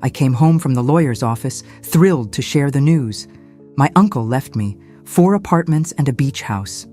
I came home from the lawyer's office, thrilled to share the news. My uncle left me 4 apartments and a beach house.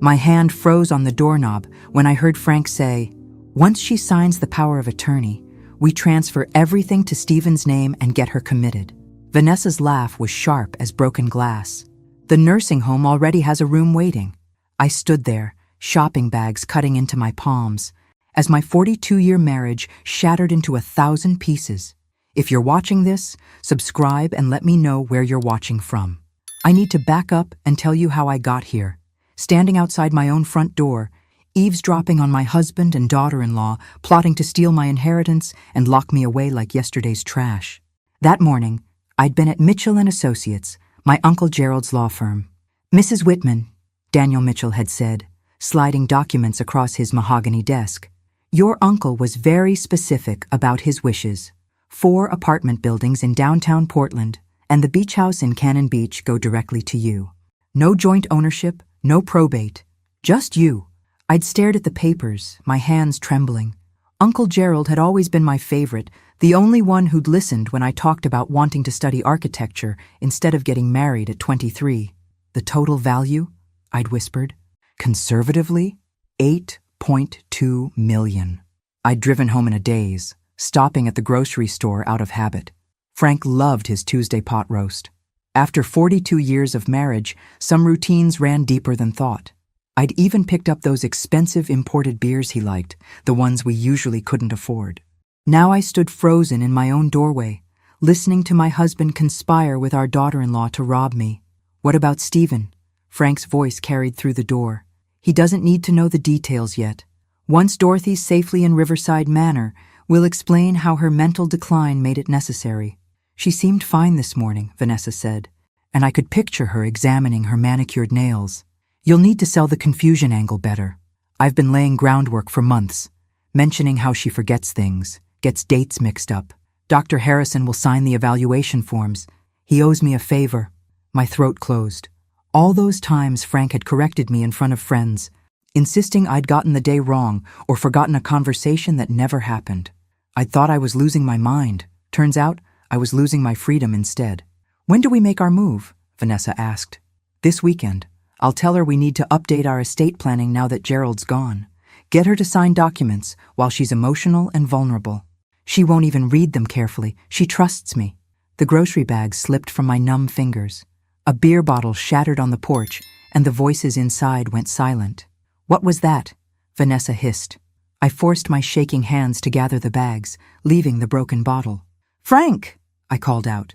My hand froze on the doorknob when I heard Frank say, "Once she signs the power of attorney, we transfer everything to Stephen's name and get her committed." Vanessa's laugh was sharp as broken glass. "The nursing home already has a room waiting." I stood there, shopping bags cutting into my palms, as my 42-year marriage shattered into 1,000 pieces. If you're watching this, subscribe and let me know where you're watching from. I need to back up and tell you how I got here. Standing outside my own front door, eavesdropping on my husband and daughter-in-law, plotting to steal my inheritance and lock me away like yesterday's trash. That morning, I'd been at Mitchell & Associates, my Uncle Gerald's law firm. "Mrs. Whitman," Daniel Mitchell had said, sliding documents across his mahogany desk, "your uncle was very specific about his wishes. 4 apartment buildings in downtown Portland, and the beach house in Cannon Beach go directly to you. No joint ownership, no probate. Just you." I'd stared at the papers, my hands trembling. Uncle Gerald had always been my favorite, the only one who'd listened when I talked about wanting to study architecture instead of getting married at 23. "The total value?" I'd whispered. "Conservatively, $8.2 million. I'd driven home in a daze, stopping at the grocery store out of habit. Frank loved his Tuesday pot roast. After 42 years of marriage, some routines ran deeper than thought. I'd even picked up those expensive imported beers he liked, the ones we usually couldn't afford. Now I stood frozen in my own doorway, listening to my husband conspire with our daughter-in-law to rob me. "What about Stephen?" Frank's voice carried through the door. "He doesn't need to know the details yet. Once Dorothy's safely in Riverside Manor, we'll explain how her mental decline made it necessary." "She seemed fine this morning," Vanessa said, and I could picture her examining her manicured nails. "You'll need to sell the confusion angle better. I've been laying groundwork for months, mentioning how she forgets things, gets dates mixed up. Dr. Harrison will sign the evaluation forms. He owes me a favor." My throat closed. All those times Frank had corrected me in front of friends, insisting I'd gotten the day wrong or forgotten a conversation that never happened. I'd thought I was losing my mind. Turns out I was losing my freedom instead. "When do we make our move?" Vanessa asked. "This weekend. I'll tell her we need to update our estate planning now that Gerald's gone. Get her to sign documents while she's emotional and vulnerable. She won't even read them carefully. She trusts me." The grocery bag slipped from my numb fingers. A beer bottle shattered on the porch, and the voices inside went silent. "What was that?" Vanessa hissed. I forced my shaking hands to gather the bags, leaving the broken bottle. "Frank!" I called out,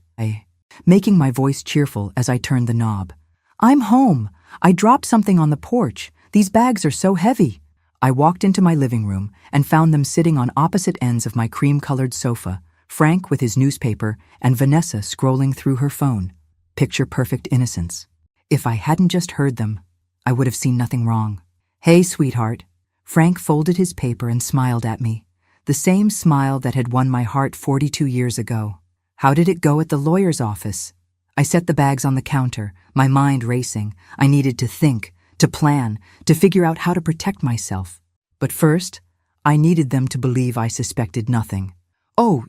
making my voice cheerful as I turned the knob. "I'm home. I dropped something on the porch. These bags are so heavy." I walked into my living room and found them sitting on opposite ends of my cream-colored sofa, Frank with his newspaper and Vanessa scrolling through her phone. Picture-perfect innocence. If I hadn't just heard them, I would have seen nothing wrong. "Hey, sweetheart." Frank folded his paper and smiled at me, the same smile that had won my heart 42 years ago. "How did it go at the lawyer's office?" I set the bags on the counter, my mind racing. I needed to think, to plan, to figure out how to protect myself. But first, I needed them to believe I suspected nothing. "Oh,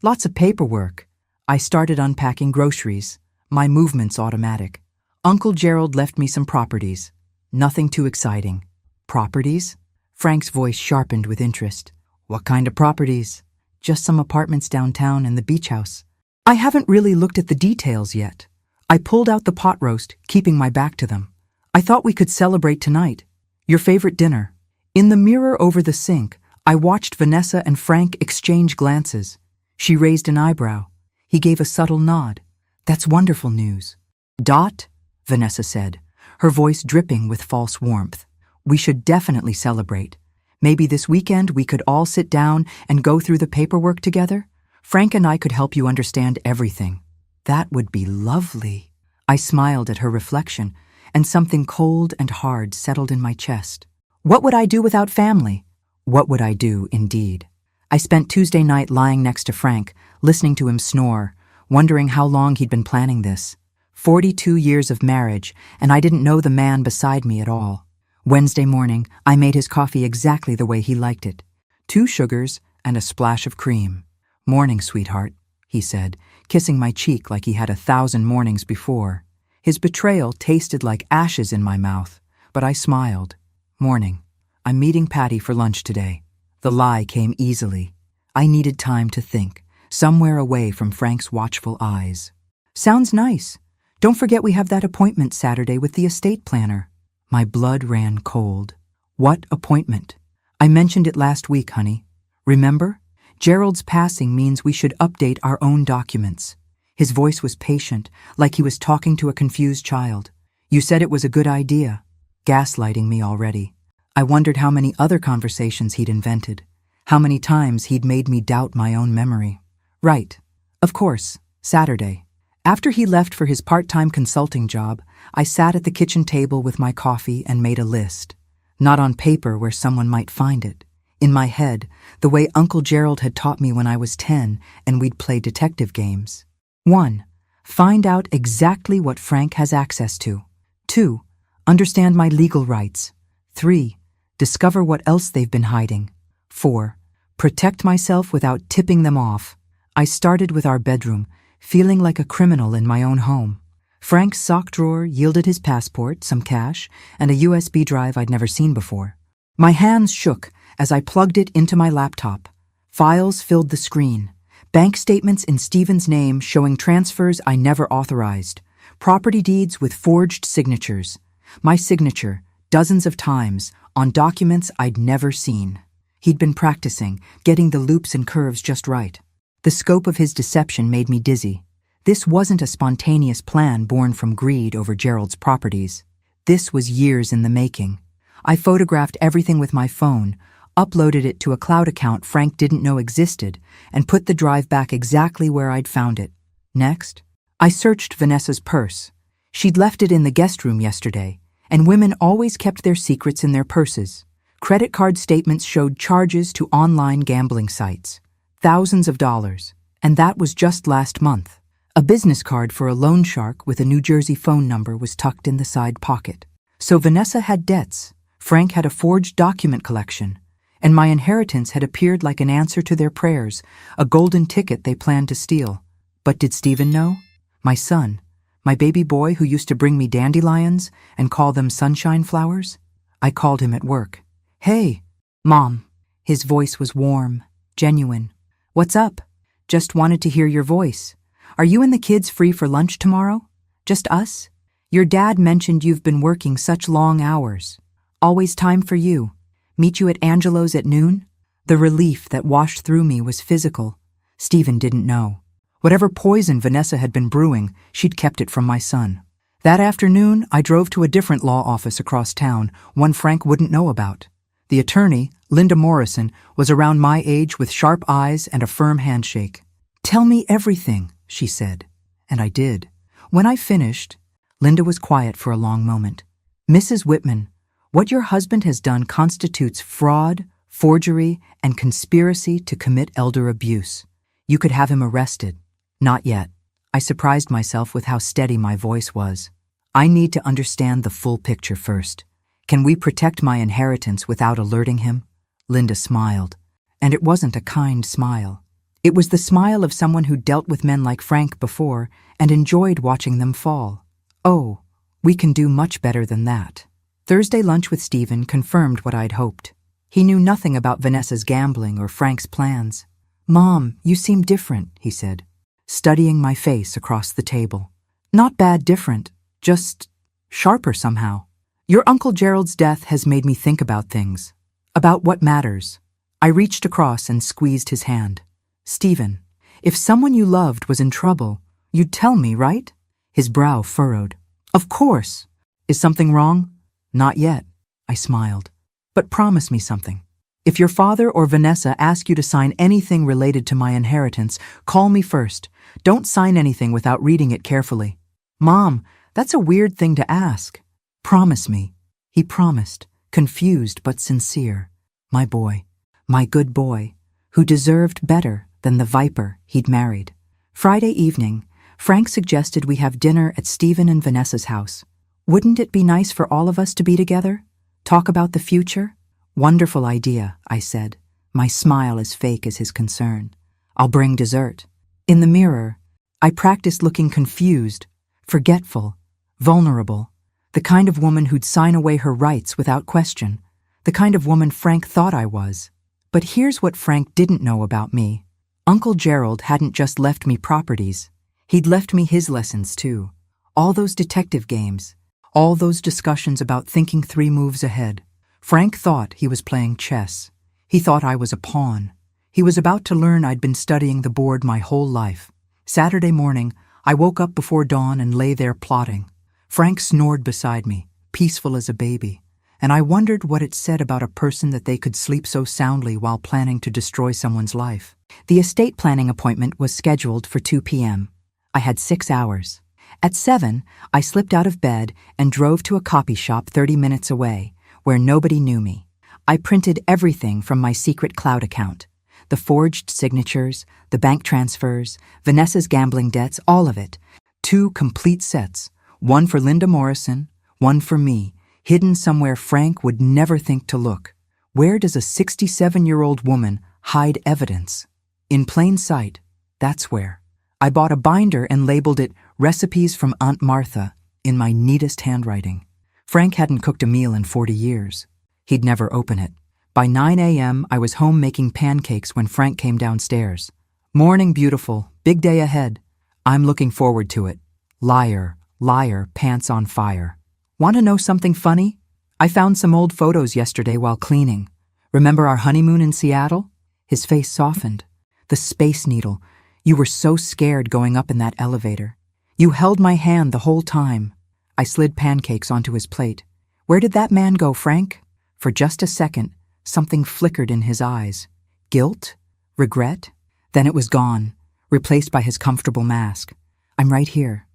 lots of paperwork." I started unpacking groceries, my movements automatic. Uncle Gerald left me some properties. Nothing too exciting. "Properties?" Frank's voice sharpened with interest. "What kind of properties?" "Just some apartments downtown and the beach house." I haven't really looked at the details yet. I pulled out the pot roast, keeping my back to them. "I thought we could celebrate tonight. Your favorite dinner." In the mirror over the sink, I watched Vanessa and Frank exchange glances. She raised an eyebrow. He gave a subtle nod. "That's wonderful news." "Dot," Vanessa said, her voice dripping with false warmth. "We should definitely celebrate. Maybe this weekend we could all sit down and go through the paperwork together. Frank and I could help you understand everything." "That would be lovely." I smiled at her reflection, and something cold and hard settled in my chest. What would I do without family? What would I do, indeed? I spent Tuesday night lying next to Frank, listening to him snore, wondering how long he'd been planning this. 42 years of marriage, and I didn't know the man beside me at all. Wednesday morning, I made his coffee exactly the way he liked it. 2 sugars and a splash of cream. "Morning, sweetheart," he said, kissing my cheek like he had 1,000 mornings before. His betrayal tasted like ashes in my mouth, but I smiled. "Morning. I'm meeting Patty for lunch today." The lie came easily. I needed time to think, somewhere away from Frank's watchful eyes. "Sounds nice. Don't forget we have that appointment Saturday with the estate planner." My blood ran cold. "What appointment?" "I mentioned it last week, honey. Remember? Gerald's passing means we should update our own documents." His voice was patient, like he was talking to a confused child. "You said it was a good idea." Gaslighting me already. I wondered how many other conversations he'd invented, how many times he'd made me doubt my own memory. "Right. Of course. Saturday." After he left for his part-time consulting job, I sat at the kitchen table with my coffee and made a list. Not on paper where someone might find it. In my head, the way Uncle Gerald had taught me when I was 10 and we'd play detective games. 1. Find out exactly what Frank has access to. 2. Understand my legal rights. 3. Discover what else they've been hiding. 4. Protect myself without tipping them off. I started with our bedroom, feeling like a criminal in my own home. Frank's sock drawer yielded his passport, some cash, and a USB drive I'd never seen before. My hands shook as I plugged it into my laptop. Files filled the screen. Bank statements in Stephen's name showing transfers I never authorized. Property deeds with forged signatures. My signature, dozens of times, on documents I'd never seen. He'd been practicing, getting the loops and curves just right. The scope of his deception made me dizzy. This wasn't a spontaneous plan born from greed over Gerald's properties. This was years in the making. I photographed everything with my phone, uploaded it to a cloud account Frank didn't know existed, and put the drive back exactly where I'd found it. Next, I searched Vanessa's purse. She'd left it in the guest room yesterday, and women always kept their secrets in their purses. Credit card statements showed charges to online gambling sites. Thousands of dollars, and that was just last month. A business card for a loan shark with a New Jersey phone number was tucked in the side pocket. So Vanessa had debts, Frank had a forged document collection, and my inheritance had appeared like an answer to their prayers, a golden ticket they planned to steal. But did Stephen know? My son, my baby boy who used to bring me dandelions and call them sunshine flowers? I called him at work. "Hey, Mom." His voice was warm, genuine. "What's up? Just wanted to hear your voice. Are you and the kids free for lunch tomorrow? Just us? Your dad mentioned you've been working such long hours. Always time for you. Meet you at Angelo's at noon?" The relief that washed through me was physical. Stephen didn't know. Whatever poison Vanessa had been brewing, she'd kept it from my son. That afternoon, I drove to a different law office across town, one Frank wouldn't know about. The attorney, Linda Morrison, was around my age with sharp eyes and a firm handshake. "Tell me everything," she said. And I did. When I finished, Linda was quiet for a long moment. "Mrs. Whitman, what your husband has done constitutes fraud, forgery, and conspiracy to commit elder abuse. You could have him arrested." "Not yet." I surprised myself with how steady my voice was. "I need to understand the full picture first. Can we protect my inheritance without alerting him?" Linda smiled. And it wasn't a kind smile. It was the smile of someone who dealt with men like Frank before and enjoyed watching them fall. "Oh, we can do much better than that." Thursday lunch with Stephen confirmed what I'd hoped. He knew nothing about Vanessa's gambling or Frank's plans. "Mom, you seem different," he said, studying my face across the table. "Not bad different, just sharper somehow. Your Uncle Gerald's death has made me think about things, about what matters." I reached across and squeezed his hand. "Stephen, if someone you loved was in trouble, you'd tell me, right?" His brow furrowed. "Of course. Is something wrong?" "Not yet," I smiled. "But promise me something. If your father or Vanessa ask you to sign anything related to my inheritance, call me first. Don't sign anything without reading it carefully." "Mom, that's a weird thing to ask." "Promise me." He promised, confused but sincere. My boy, my good boy, who deserved better than the viper he'd married. Friday evening, Frank suggested we have dinner at Stephen and Vanessa's house. "Wouldn't it be nice for all of us to be together? Talk about the future?" "Wonderful idea," I said, my smile as fake as his concern. I'll bring dessert. In the mirror, I practiced looking confused, forgetful, vulnerable, the kind of woman who'd sign away her rights without question, the kind of woman Frank thought I was. But here's what Frank didn't know about me. Uncle Gerald hadn't just left me properties. He'd left me his lessons too. All those detective games, all those discussions about thinking 3 moves ahead. Frank thought he was playing chess. He thought I was a pawn. He was about to learn I'd been studying the board my whole life. Saturday morning, I woke up before dawn and lay there plotting. Frank snored beside me, peaceful as a baby, and I wondered what it said about a person that they could sleep so soundly while planning to destroy someone's life. The estate planning appointment was scheduled for 2 p.m. I had 6 hours. At 7, I slipped out of bed and drove to a copy shop 30 minutes away, where nobody knew me. I printed everything from my secret cloud account. The forged signatures, the bank transfers, Vanessa's gambling debts, all of it. 2 complete sets, one for Linda Morrison, one for me, hidden somewhere Frank would never think to look. Where does a 67-year-old woman hide evidence? In plain sight, that's where. I bought a binder and labeled it Recipes from Aunt Martha in my neatest handwriting. Frank hadn't cooked a meal in 40 years. He'd never open it. By 9 a.m., I was home making pancakes when Frank came downstairs. Morning, beautiful. Big day ahead. I'm looking forward to it. Liar, liar, pants on fire. Want to know something funny? I found some old photos yesterday while cleaning. Remember our honeymoon in Seattle? His face softened. The Space Needle. You were so scared going up in that elevator. You held my hand the whole time. I slid pancakes onto his plate. Where did that man go, Frank? For just a second, something flickered in his eyes. Guilt? Regret? Then it was gone, replaced by his comfortable mask. I'm right here.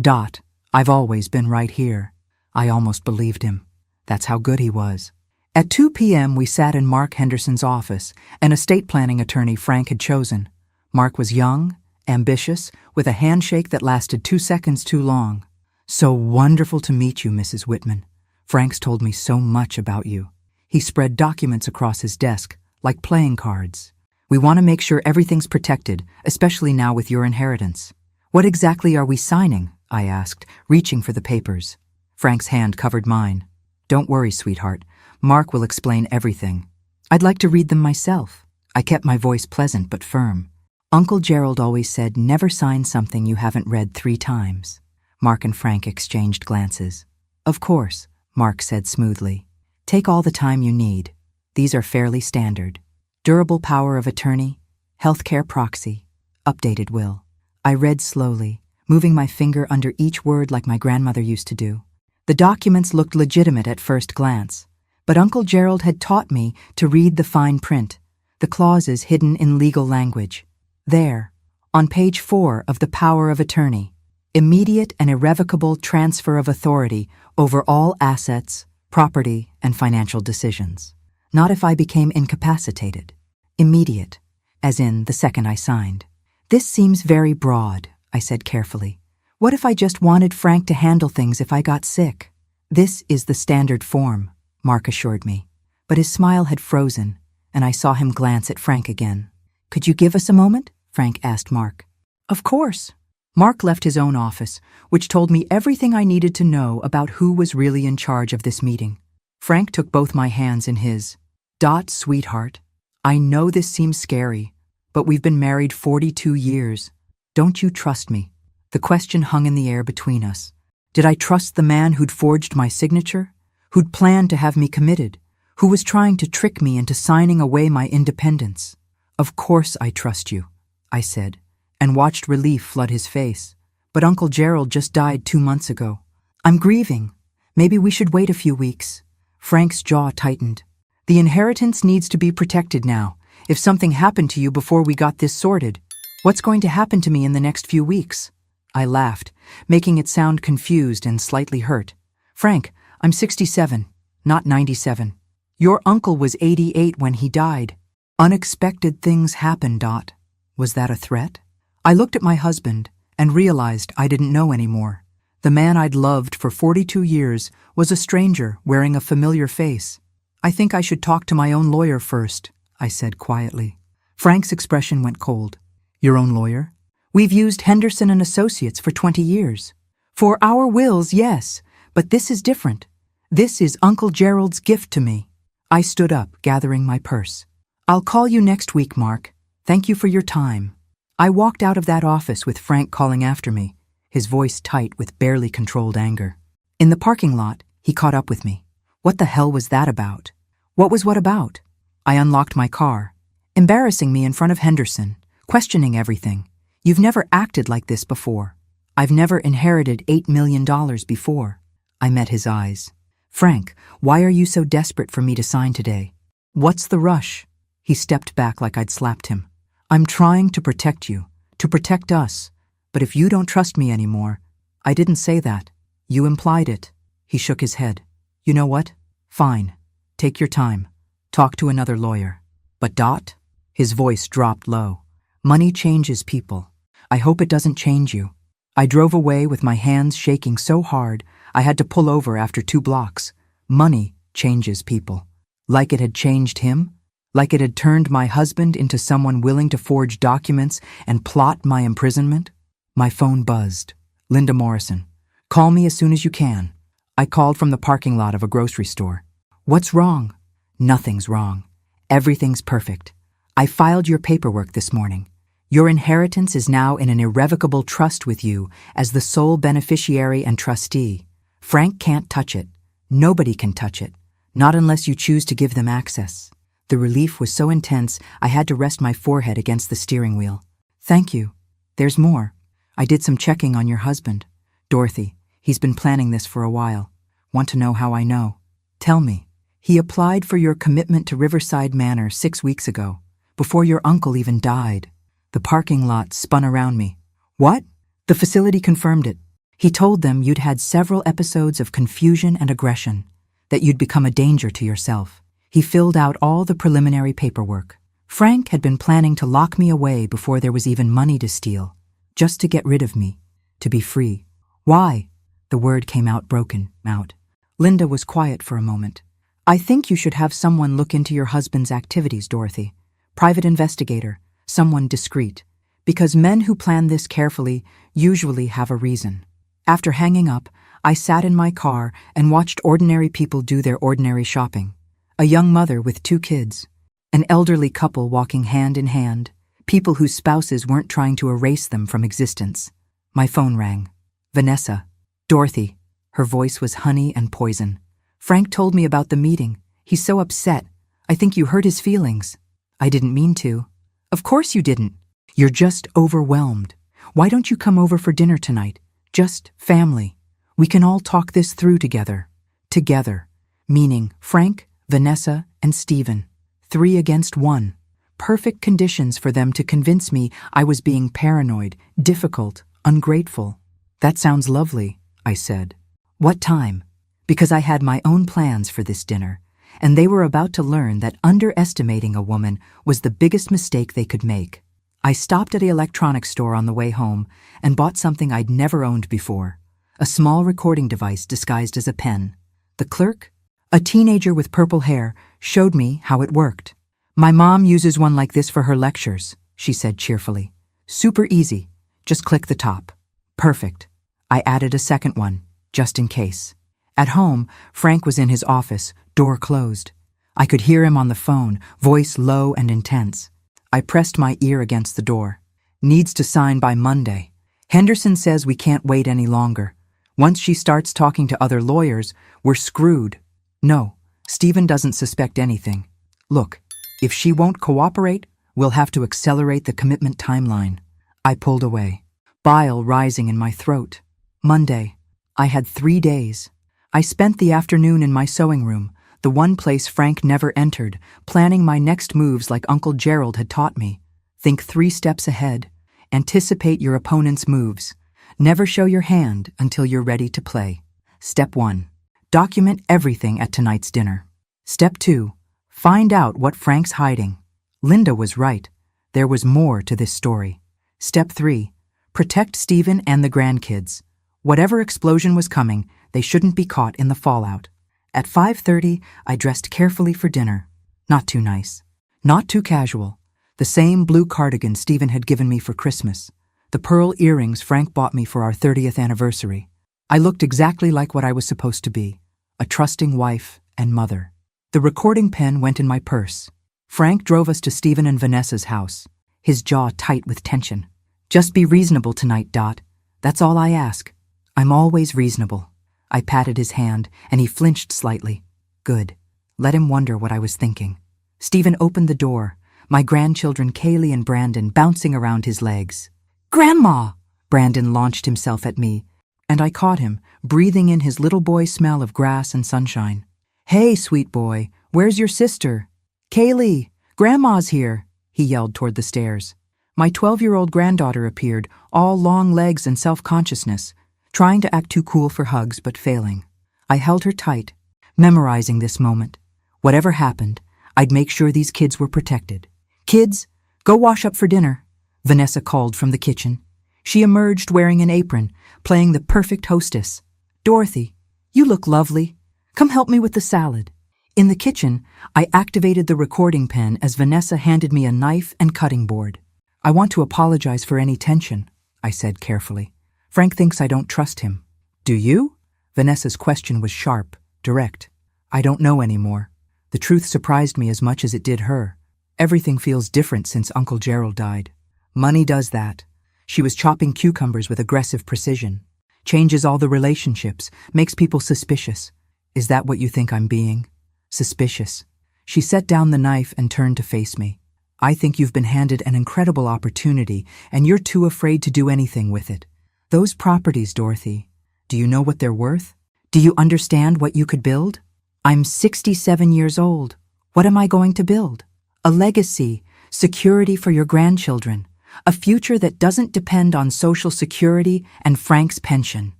Dot, I've always been right here. I almost believed him. That's how good he was. At 2 p.m., we sat in Mark Henderson's office, an estate planning attorney Frank had chosen. Mark was young, ambitious, with a handshake that lasted 2 seconds too long. So wonderful to meet you, Mrs. Whitman. Frank's told me so much about you. He spread documents across his desk, like playing cards. We want to make sure everything's protected, especially now with your inheritance. What exactly are we signing? I asked, reaching for the papers. Frank's hand covered mine. Don't worry, sweetheart. Mark will explain everything. I'd like to read them myself. I kept my voice pleasant but firm. Uncle Gerald always said never sign something you haven't read 3 times. Mark and Frank exchanged glances. Of course, Mark said smoothly. Take all the time you need. These are fairly standard. Durable power of attorney, healthcare proxy, updated will. I read slowly, moving my finger under each word like my grandmother used to do. The documents looked legitimate at first glance, but Uncle Gerald had taught me to read the fine print, the clauses hidden in legal language. There, on page 4 of the power of attorney, immediate and irrevocable transfer of authority over all assets, property, and financial decisions. Not if I became incapacitated. Immediate, as in the second I signed. This seems very broad, I said carefully. What if I just wanted Frank to handle things if I got sick? This is the standard form, Mark assured me. But his smile had frozen, and I saw him glance at Frank again. Could you give us a moment? Frank asked Mark. Of course. Mark left his own office, which told me everything I needed to know about who was really in charge of this meeting. Frank took both my hands in his. Dot, sweetheart, I know this seems scary, but we've been married 42 years. Don't you trust me? The question hung in the air between us. Did I trust the man who'd forged my signature? Who'd planned to have me committed? Who was trying to trick me into signing away my independence? Of course I trust you, I said, and watched relief flood his face. But Uncle Gerald just died 2 months ago. I'm grieving. Maybe we should wait a few weeks. Frank's jaw tightened. The inheritance needs to be protected now. If something happened to you before we got this sorted, what's going to happen to me in the next few weeks? I laughed, making it sound confused and slightly hurt. Frank, I'm 67, not 97. Your uncle was 88 when he died. Unexpected things happen, Dot. Was that a threat? I looked at my husband and realized I didn't know anymore. The man I'd loved for 42 years was a stranger wearing a familiar face. I think I should talk to my own lawyer first, I said quietly. Frank's expression went cold. Your own lawyer? We've used Henderson and Associates for 20 years. For our wills, yes, but this is different. This is Uncle Gerald's gift to me. I stood up, gathering my purse. I'll call you next week, Mark. Thank you for your time. I walked out of that office with Frank calling after me, his voice tight with barely controlled anger. In the parking lot, he caught up with me. What the hell was that about? What was what about? I unlocked my car, embarrassing me in front of Henderson, questioning everything. You've never acted like this before. I've never inherited $8 million before. I met his eyes. Frank, why are you so desperate for me to sign today? What's the rush? He stepped back like I'd slapped him. I'm trying to protect you, to protect us. But if you don't trust me anymore, I didn't say that. You implied it. He shook his head. You know what? Fine. Take your time. Talk to another lawyer. But Dot? His voice dropped low. Money changes people. I hope it doesn't change you. I drove away with my hands shaking so hard I had to pull over after 2 blocks. Money changes people. Like it had changed him? Like it had turned my husband into someone willing to forge documents and plot my imprisonment? My phone buzzed. Linda Morrison. Call me as soon as you can. I called from the parking lot of a grocery store. What's wrong? Nothing's wrong. Everything's perfect. I filed your paperwork this morning. Your inheritance is now in an irrevocable trust with you as the sole beneficiary and trustee. Frank can't touch it. Nobody can touch it. Not unless you choose to give them access. The relief was so intense I had to rest my forehead against the steering wheel. Thank you. There's more. I did some checking on your husband. Dorothy, he's been planning this for a while. Want to know how I know? Tell me. He applied for your commitment to Riverside Manor 6 weeks ago, before your uncle even died. The parking lot spun around me. What? The facility confirmed it. He told them you'd had several episodes of confusion and aggression, that you'd become a danger to yourself. He filled out all the preliminary paperwork. Frank had been planning to lock me away before there was even money to steal, just to get rid of me, to be free. Why? The word came out broken, out. Linda was quiet for a moment. I think you should have someone look into your husband's activities, Dorothy. Private investigator, someone discreet. Because men who plan this carefully usually have a reason. After hanging up, I sat in my car and watched ordinary people do their ordinary shopping. A young mother with 2 kids. An elderly couple walking hand in hand. People whose spouses weren't trying to erase them from existence. My phone rang. Vanessa. Dorothy. Her voice was honey and poison. Frank told me about the meeting. He's so upset. I think you hurt his feelings. I didn't mean to. Of course you didn't. You're just overwhelmed. Why don't you come over for dinner tonight? Just family. We can all talk this through together. Together. Meaning Frank, Vanessa, and Stephen. 3 against 1. Perfect conditions for them to convince me I was being paranoid, difficult, ungrateful. That sounds lovely, I said. What time? Because I had my own plans for this dinner, and they were about to learn that underestimating a woman was the biggest mistake they could make. I stopped at an electronics store on the way home and bought something I'd never owned before. A small recording device disguised as a pen. The clerk, a teenager with purple hair, showed me how it worked. My mom uses one like this for her lectures, she said cheerfully. Super easy. Just click the top. Perfect. I added a second one, just in case. At home, Frank was in his office, door closed. I could hear him on the phone, voice low and intense. I pressed my ear against the door. Needs to sign by Monday. Henderson says we can't wait any longer. Once she starts talking to other lawyers, we're screwed. No, Stephen doesn't suspect anything. Look, if she won't cooperate, we'll have to accelerate the commitment timeline. I pulled away, bile rising in my throat. Monday. I had 3 days. I spent the afternoon in my sewing room, the one place Frank never entered, planning my next moves like Uncle Gerald had taught me. Think 3 steps ahead. Anticipate your opponent's moves. Never show your hand until you're ready to play. Step 1. Document everything at tonight's dinner. Step 2. Find out what Frank's hiding. Linda was right. There was more to this story. Step 3. Protect Stephen and the grandkids. Whatever explosion was coming, they shouldn't be caught in the fallout. At 5:30, I dressed carefully for dinner. Not too nice. Not too casual. The same blue cardigan Stephen had given me for Christmas. The pearl earrings Frank bought me for our 30th anniversary. I looked exactly like what I was supposed to be, a trusting wife and mother. The recording pen went in my purse. Frank drove us to Stephen and Vanessa's house, his jaw tight with tension. Just be reasonable tonight, Dot. That's all I ask. I'm always reasonable. I patted his hand, and he flinched slightly. Good. Let him wonder what I was thinking. Stephen opened the door, my grandchildren Kaylee and Brandon bouncing around his legs. Grandma! Brandon launched himself at me, and I caught him, breathing in his little boy smell of grass and sunshine. Hey, sweet boy, where's your sister? Kaylee, Grandma's here, he yelled toward the stairs. My 12-year-old granddaughter appeared, all long legs and self-consciousness, trying to act too cool for hugs but failing. I held her tight, memorizing this moment. Whatever happened, I'd make sure these kids were protected. Kids, go wash up for dinner, Vanessa called from the kitchen. She emerged wearing an apron, playing the perfect hostess. Dorothy, you look lovely. Come help me with the salad. In the kitchen, I activated the recording pen as Vanessa handed me a knife and cutting board. I want to apologize for any tension, I said carefully. Frank thinks I don't trust him. Do you? Vanessa's question was sharp, direct. I don't know anymore. The truth surprised me as much as it did her. Everything feels different since Uncle Gerald died. Money does that. She was chopping cucumbers with aggressive precision. Changes all the relationships, makes people suspicious. Is that what you think I'm being? Suspicious. She set down the knife and turned to face me. I think you've been handed an incredible opportunity, and you're too afraid to do anything with it. Those properties, Dorothy, do you know what they're worth? Do you understand what you could build? I'm 67 years old. What am I going to build? A legacy, security for your grandchildren, a future that doesn't depend on Social Security and Frank's pension.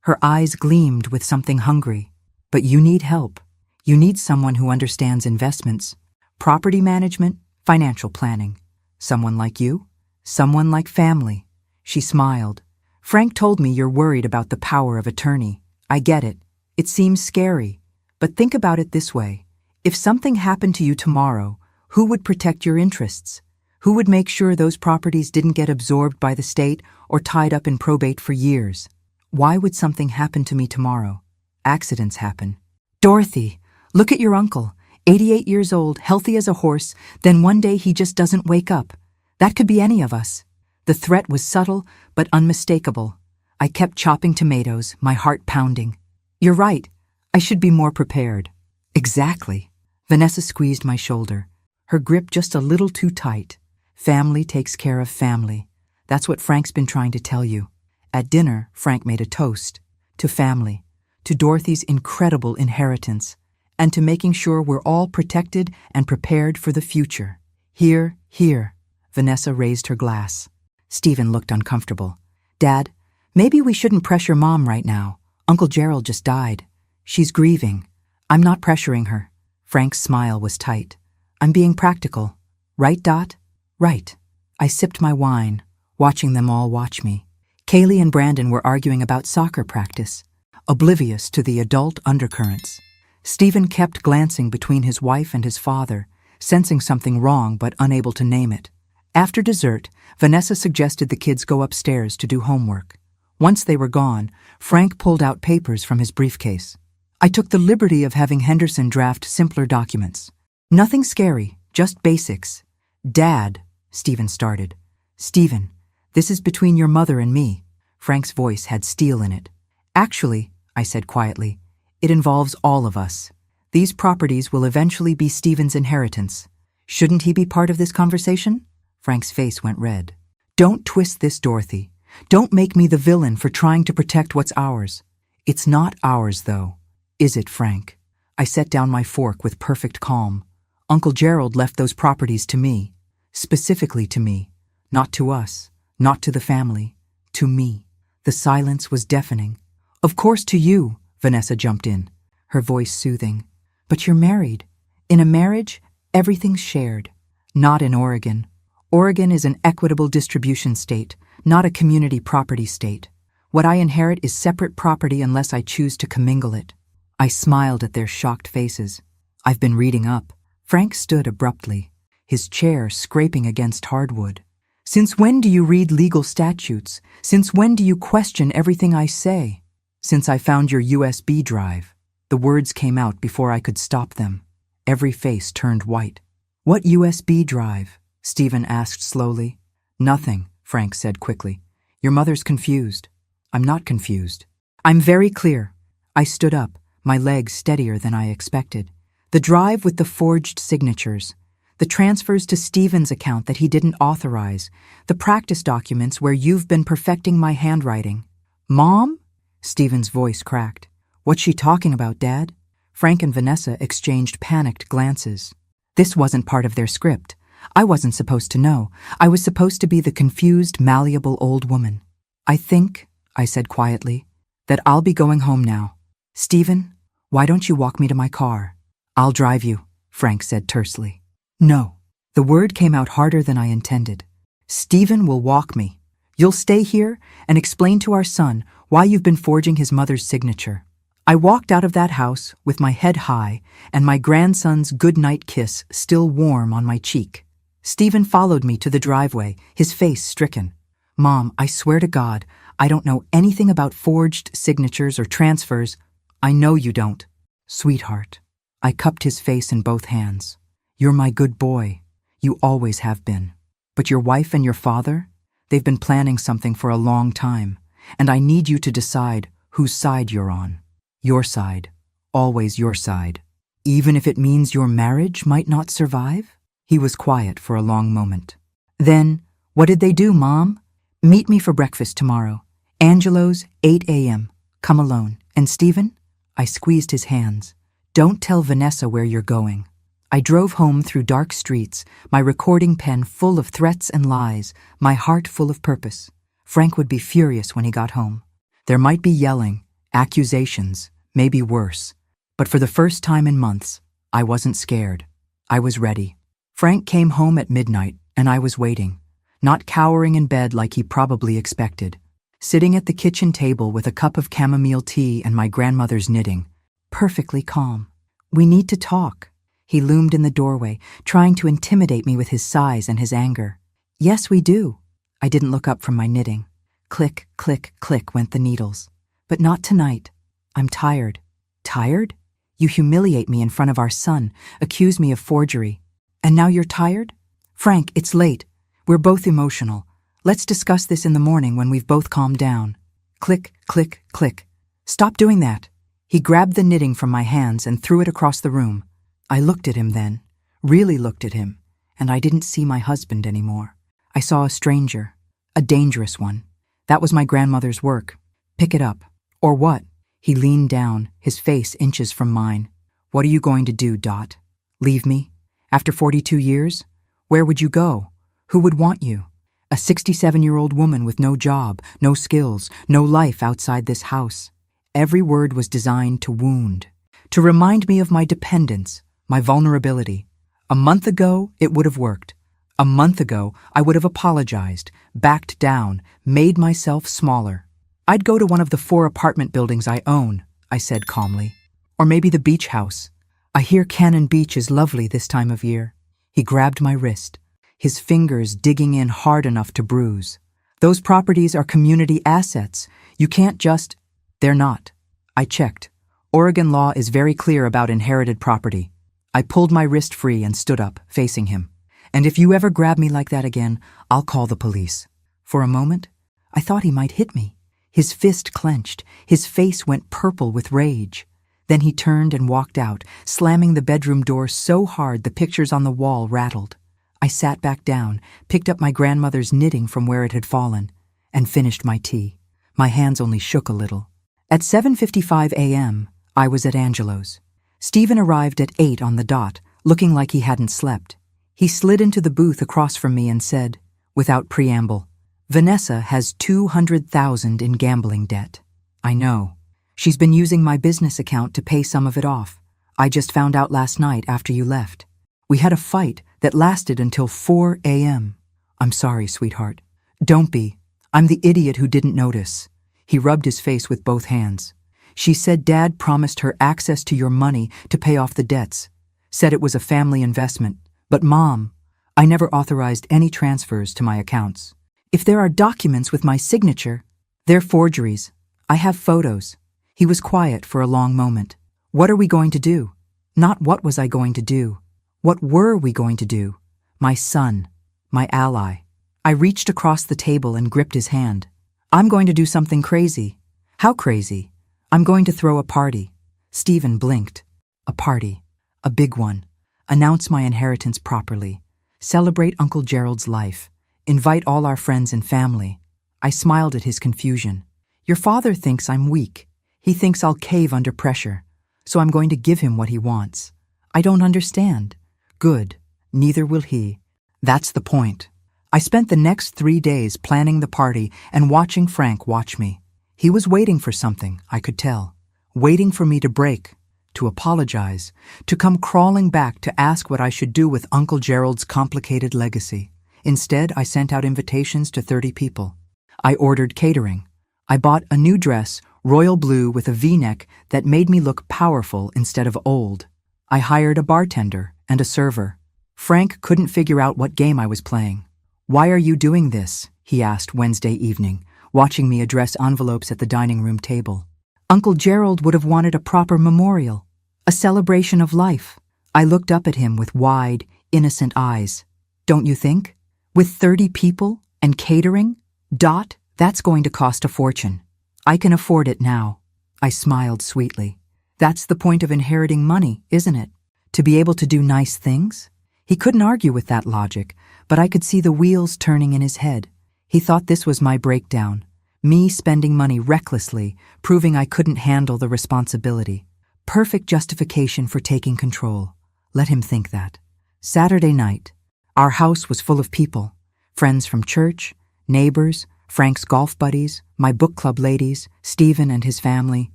Her eyes gleamed with something hungry. But you need help. You need someone who understands investments, property management, financial planning. Someone like you? Someone like family. She smiled. Frank told me you're worried about the power of attorney. I get it. It seems scary. But think about it this way. If something happened to you tomorrow, who would protect your interests? Who would make sure those properties didn't get absorbed by the state or tied up in probate for years? Why would something happen to me tomorrow? Accidents happen. Dorothy, look at your uncle, 88 years old, healthy as a horse, then one day he just doesn't wake up. That could be any of us. The threat was subtle but unmistakable. I kept chopping tomatoes, my heart pounding. You're right. I should be more prepared. Exactly. Vanessa squeezed my shoulder, her grip just a little too tight. Family takes care of family. That's what Frank's been trying to tell you. At dinner, Frank made a toast. To family. To Dorothy's incredible inheritance. And to making sure we're all protected and prepared for the future. Here, here. Vanessa raised her glass. Stephen looked uncomfortable. Dad, maybe we shouldn't pressure Mom right now. Uncle Gerald just died. She's grieving. I'm not pressuring her. Frank's smile was tight. I'm being practical. Right, Dot? Right. I sipped my wine, watching them all watch me. Kaylee and Brandon were arguing about soccer practice, oblivious to the adult undercurrents. Stephen kept glancing between his wife and his father, sensing something wrong but unable to name it. After dessert, Vanessa suggested the kids go upstairs to do homework. Once they were gone, Frank pulled out papers from his briefcase. I took the liberty of having Henderson draft simpler documents. Nothing scary, just basics. Dad, Stephen started. Stephen, this is between your mother and me. Frank's voice had steel in it. Actually, I said quietly, it involves all of us. These properties will eventually be Stephen's inheritance. Shouldn't he be part of this conversation? Frank's face went red. Don't twist this, Dorothy. Don't make me the villain for trying to protect what's ours. It's not ours, though. Is it, Frank? I set down my fork with perfect calm. Uncle Gerald left those properties to me. Specifically to me. Not to us. Not to the family. To me. The silence was deafening. Of course to you, Vanessa jumped in, her voice soothing. But you're married. In a marriage, everything's shared. Not in Oregon. Oregon is an equitable distribution state, not a community property state. What I inherit is separate property unless I choose to commingle it. I smiled at their shocked faces. I've been reading up. Frank stood abruptly, his chair scraping against hardwood. "Since when do you read legal statutes? Since when do you question everything I say?" "Since I found your USB drive." The words came out before I could stop them. Every face turned white. "What USB drive?" Stephen asked slowly. "Nothing," Frank said quickly. "Your mother's confused." "I'm not confused. I'm very clear." I stood up, my legs steadier than I expected. "The drive with the forged signatures. The transfers to Stephen's account that he didn't authorize. The practice documents where you've been perfecting my handwriting." "Mom?" Stephen's voice cracked. "What's she talking about, Dad?" Frank and Vanessa exchanged panicked glances. This wasn't part of their script. I wasn't supposed to know. I was supposed to be the confused, malleable old woman. "I think," I said quietly, "that I'll be going home now. Stephen, why don't you walk me to my car?" "I'll drive you," Frank said tersely. "No." The word came out harder than I intended. "Stephen will walk me. You'll stay here and explain to our son why you've been forging his mother's signature." I walked out of that house with my head high and my grandson's goodnight kiss still warm on my cheek. Stephen followed me to the driveway, his face stricken. "Mom, I swear to God, I don't know anything about forged signatures or transfers." "I know you don't." "Sweetheart." I cupped his face in both hands. "You're my good boy. You always have been. But your wife and your father? They've been planning something for a long time, and I need you to decide whose side you're on. Your side. Always your side. Even if it means your marriage might not survive?" He was quiet for a long moment. "Then, what did they do, Mom?" "Meet me for breakfast tomorrow. Angelo's, 8 a.m. Come alone. And Stephen?" I squeezed his hands. "Don't tell Vanessa where you're going." I drove home through dark streets, my recording pen full of threats and lies, my heart full of purpose. Frank would be furious when he got home. There might be yelling, accusations, maybe worse. But for the first time in months, I wasn't scared. I was ready. Frank came home at midnight, and I was waiting, not cowering in bed like he probably expected. Sitting at the kitchen table with a cup of chamomile tea and my grandmother's knitting, perfectly calm. "We need to talk." He loomed in the doorway, trying to intimidate me with his size and his anger. "Yes, we do." I didn't look up from my knitting. Click, click, click went the needles. "But not tonight. I'm tired." "Tired? You humiliate me in front of our son, accuse me of forgery. And now you're tired?" "Frank, it's late. We're both emotional. Let's discuss this in the morning when we've both calmed down." Click, click, click. "Stop doing that." He grabbed the knitting from my hands and threw it across the room. I looked at him then, really looked at him, and I didn't see my husband anymore. I saw a stranger, a dangerous one. That was my grandmother's work. "Pick it up." "Or what?" He leaned down, his face inches from mine. "What are you going to do, Dot? Leave me? After 42 years? Where would you go? Who would want you? A 67-year-old woman with no job, no skills, no life outside this house." Every word was designed to wound, to remind me of my dependence, my vulnerability. A month ago, it would have worked. A month ago, I would have apologized, backed down, made myself smaller. "I'd go to one of the 4 apartment buildings I own," I said calmly. "Or maybe the beach house. I hear Cannon Beach is lovely this time of year." He grabbed my wrist, his fingers digging in hard enough to bruise. "Those properties are community assets. You can't just—" "They're not." I checked. Oregon law is very clear about inherited property. I pulled my wrist free and stood up, facing him. "And if you ever grab me like that again, I'll call the police." For a moment, I thought he might hit me. His fist clenched, his face went purple with rage. Then he turned and walked out, slamming the bedroom door so hard the pictures on the wall rattled. I sat back down, picked up my grandmother's knitting from where it had fallen, and finished my tea. My hands only shook a little. At 7:55 a.m., I was at Angelo's. Stephen arrived at 8 on the dot, looking like he hadn't slept. He slid into the booth across from me and said, without preamble, "Vanessa has $200,000 in gambling debt." "I know. She's been using my business account to pay some of it off. I just found out last night after you left. We had a fight that lasted until 4 a.m. "I'm sorry, sweetheart." "Don't be. I'm the idiot who didn't notice." He rubbed his face with both hands. "She said Dad promised her access to your money to pay off the debts. Said it was a family investment. But Mom, I never authorized any transfers to my accounts. If there are documents with my signature, they're forgeries. I have photos. He was quiet for a long moment. What are we going to do? Not what was I going to do. What were we going to do? My son, my ally. I reached across the table and gripped his hand. I'm going to do something crazy. How crazy? I'm going to throw a party. Stephen blinked. A party. A big one. Announce my inheritance properly. Celebrate Uncle Gerald's life. Invite all our friends and family. I smiled at his confusion. Your father thinks I'm weak. He thinks I'll cave under pressure. So I'm going to give him what he wants. I don't understand. Good. Neither will he. That's the point. I spent the next 3 days planning the party and watching Frank watch me. He was waiting for something, I could tell. Waiting for me to break, to apologize, to come crawling back to ask what I should do with Uncle Gerald's complicated legacy. Instead, I sent out invitations to 30 people. I ordered catering. I bought a new dress, royal blue with a V-neck that made me look powerful instead of old. I hired a bartender and a server. Frank couldn't figure out what game I was playing. Why are you doing this? He asked Wednesday evening, watching me address envelopes at the dining room table. Uncle Gerald would have wanted a proper memorial, a celebration of life. I looked up at him with wide, innocent eyes. Don't you think? With 30 people and catering? That's going to cost a fortune. I can afford it now. I smiled sweetly. That's the point of inheriting money, isn't it? To be able to do nice things? He couldn't argue with that logic, but I could see the wheels turning in his head. He thought this was my breakdown. Me spending money recklessly, proving I couldn't handle the responsibility. Perfect justification for taking control. Let him think that. Saturday night. Our house was full of people. Friends from church, neighbors, Frank's golf buddies, my book club ladies, Stephen and his family.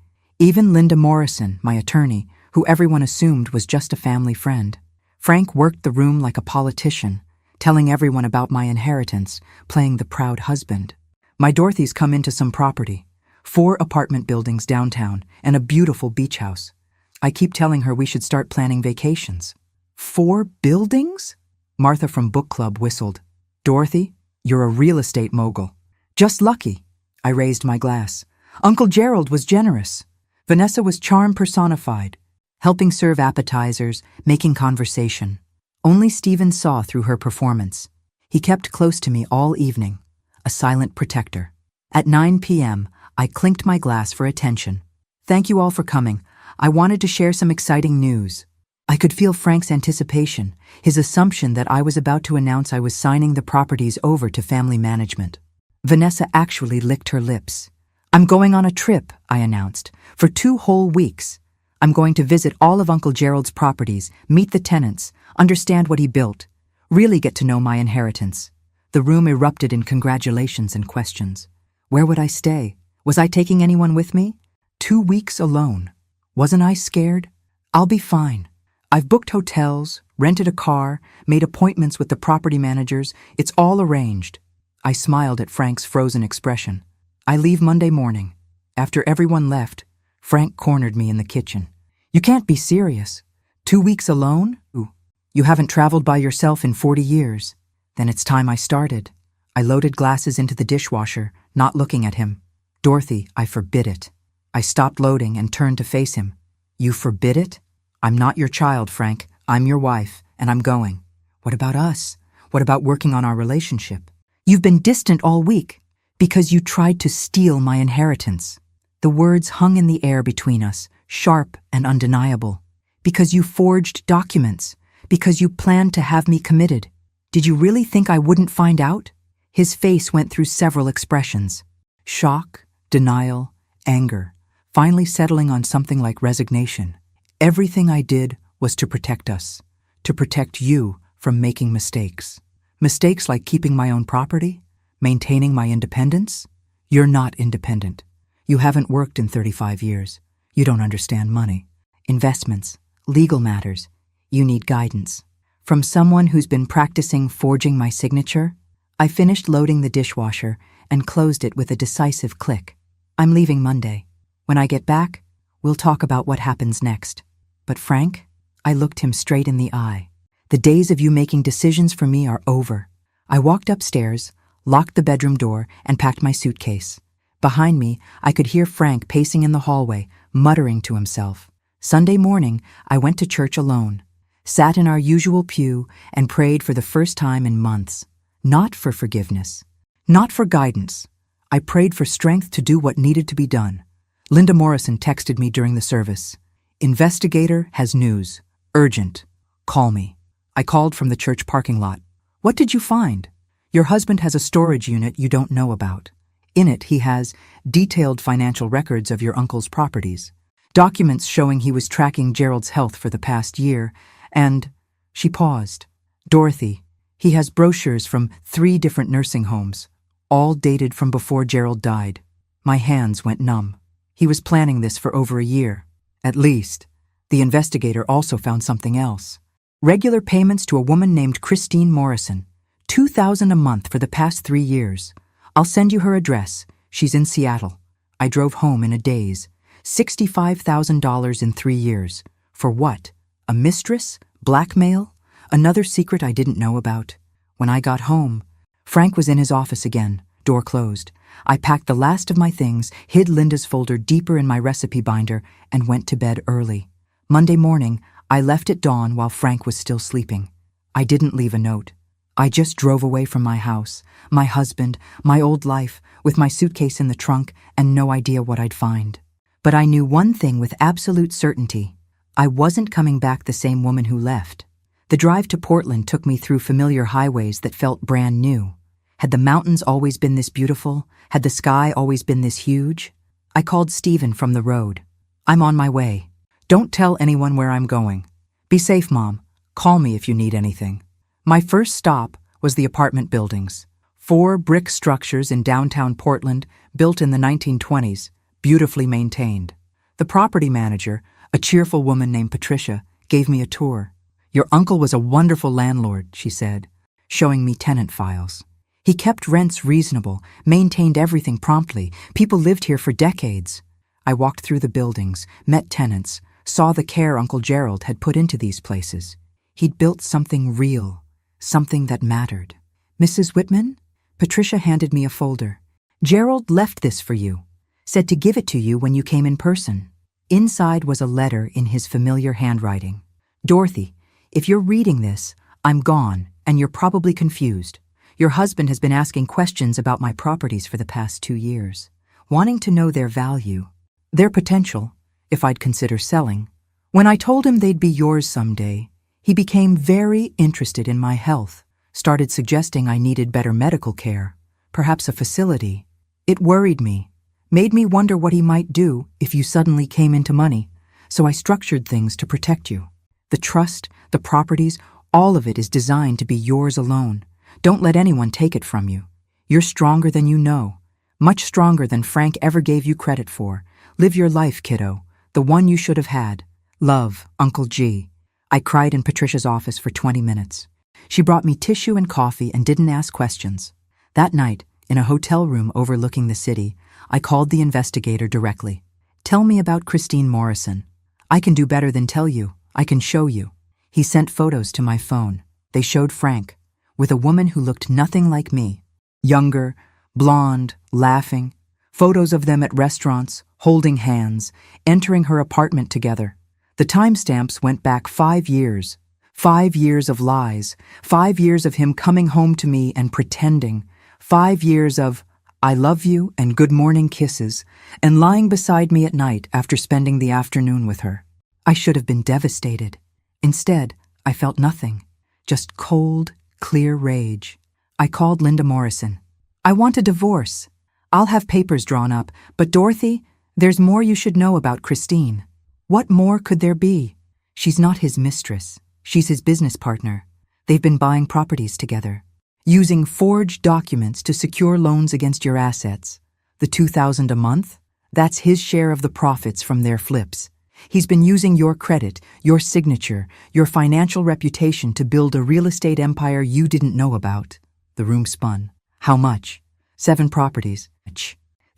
Even Linda Morrison, my attorney, who everyone assumed was just a family friend. Frank worked the room like a politician, telling everyone about my inheritance, playing the proud husband. My Dorothy's come into some property, 4 apartment buildings downtown and a beautiful beach house. I keep telling her we should start planning vacations. 4 buildings? Martha from book club whistled. Dorothy, you're a real estate mogul. Just lucky. I raised my glass. Uncle Gerald was generous. Vanessa was charm personified, helping serve appetizers, making conversation. Only Stephen saw through her performance. He kept close to me all evening, a silent protector. At 9 p.m., I clinked my glass for attention. Thank you all for coming. I wanted to share some exciting news. I could feel Frank's anticipation, his assumption that I was about to announce I was signing the properties over to family management. Vanessa actually licked her lips. I'm going on a trip, I announced, for 2 whole weeks. I'm going to visit all of Uncle Gerald's properties, meet the tenants, understand what he built, really get to know my inheritance. The room erupted in congratulations and questions. Where would I stay? Was I taking anyone with me? 2 weeks alone. Wasn't I scared? I'll be fine. I've booked hotels, rented a car, made appointments with the property managers. It's all arranged. I smiled at Frank's frozen expression. I leave Monday morning. After everyone left, Frank cornered me in the kitchen. You can't be serious. 2 weeks alone? Ooh. You haven't traveled by yourself in 40 years. Then it's time I started. I loaded glasses into the dishwasher, not looking at him. Dorothy, I forbid it. I stopped loading and turned to face him. You forbid it? I'm not your child, Frank. I'm your wife, and I'm going. What about us? What about working on our relationship? You've been distant all week because you tried to steal my inheritance. The words hung in the air between us, sharp and undeniable. Because you forged documents. Because you planned to have me committed. Did you really think I wouldn't find out? His face went through several expressions. Shock, denial, anger, finally settling on something like resignation. Everything I did was to protect us, to protect you from making mistakes. Mistakes like keeping my own property, maintaining my independence. You're not independent. You haven't worked in 35 years. You don't understand money, investments, legal matters. You need guidance. From someone who's been practicing forging my signature, I finished loading the dishwasher and closed it with a decisive click. I'm leaving Monday. When I get back, we'll talk about what happens next. But Frank, I looked him straight in the eye. The days of you making decisions for me are over. I walked upstairs, locked the bedroom door, and packed my suitcase. Behind me, I could hear Frank pacing in the hallway, muttering to himself. Sunday morning, I went to church alone, sat in our usual pew, and prayed for the first time in months. Not for forgiveness, not for guidance. I prayed for strength to do what needed to be done. Linda Morrison texted me during the service. Investigator has news. Urgent. Call me. I called from the church parking lot. What did you find? Your husband has a storage unit you don't know about. In it, he has detailed financial records of your uncle's properties, documents showing he was tracking Gerald's health for the past year, and she paused. Dorothy, he has brochures from 3 different nursing homes, all dated from before Gerald died. My hands went numb. He was planning this for over a year. At least. The investigator also found something else. Regular payments to a woman named Christine Morrison, $2,000 a month for the past 3 years. I'll send you her address. She's in Seattle. I drove home in a daze. $65,000 in 3 years. For what? A mistress? Blackmail? Another secret I didn't know about? When I got home, Frank was in his office again, door closed. I packed the last of my things, hid Linda's folder deeper in my recipe binder, and went to bed early. Monday morning, I left at dawn while Frank was still sleeping. I didn't leave a note. I just drove away from my house, my husband, my old life, with my suitcase in the trunk and no idea what I'd find. But I knew one thing with absolute certainty. I wasn't coming back the same woman who left. The drive to Portland took me through familiar highways that felt brand new. Had the mountains always been this beautiful? Had the sky always been this huge? I called Stephen from the road. I'm on my way. Don't tell anyone where I'm going. Be safe, Mom. Call me if you need anything. My first stop was the apartment buildings. 4 brick structures in downtown Portland, built in the 1920s, beautifully maintained. The property manager, a cheerful woman named Patricia, gave me a tour. Your uncle was a wonderful landlord, she said, showing me tenant files. He kept rents reasonable, maintained everything promptly. People lived here for decades. I walked through the buildings, met tenants, saw the care Uncle Gerald had put into these places. He'd built something real, something that mattered. Mrs. Whitman? Patricia handed me a folder. Gerald left this for you. Said to give it to you when you came in person. Inside was a letter in his familiar handwriting. Dorothy, if you're reading this, I'm gone, and you're probably confused. Your husband has been asking questions about my properties for the past 2 years, wanting to know their value, their potential, if I'd consider selling. When I told him they'd be yours someday, he became very interested in my health, started suggesting I needed better medical care, perhaps a facility. It worried me, made me wonder what he might do if you suddenly came into money, so I structured things to protect you. The trust, the properties, all of it is designed to be yours alone. Don't let anyone take it from you. You're stronger than you know, much stronger than Frank ever gave you credit for. Live your life, kiddo, the one you should have had. Love, Uncle G. I cried in Patricia's office for 20 minutes. She brought me tissue and coffee and didn't ask questions. That night, in a hotel room overlooking the city, I called the investigator directly. Tell me about Christine Morrison. I can do better than tell you. I can show you. He sent photos to my phone. They showed Frank, with a woman who looked nothing like me. Younger, blonde, laughing. Photos of them at restaurants, holding hands, entering her apartment together. The timestamps went back 5 years. 5 years of lies. 5 years of him coming home to me and pretending. 5 years of I love you and good morning kisses, and lying beside me at night after spending the afternoon with her. I should have been devastated. Instead, I felt nothing. Just cold, clear rage. I called Linda Morrison. I want a divorce. I'll have papers drawn up, but Dorothy, there's more you should know about Christine. What more could there be? She's not his mistress. She's his business partner. They've been buying properties together, using forged documents to secure loans against your assets. The $2,000 a month? That's his share of the profits from their flips. He's been using your credit, your signature, your financial reputation to build a real estate empire you didn't know about. The room spun. How much? 7 properties.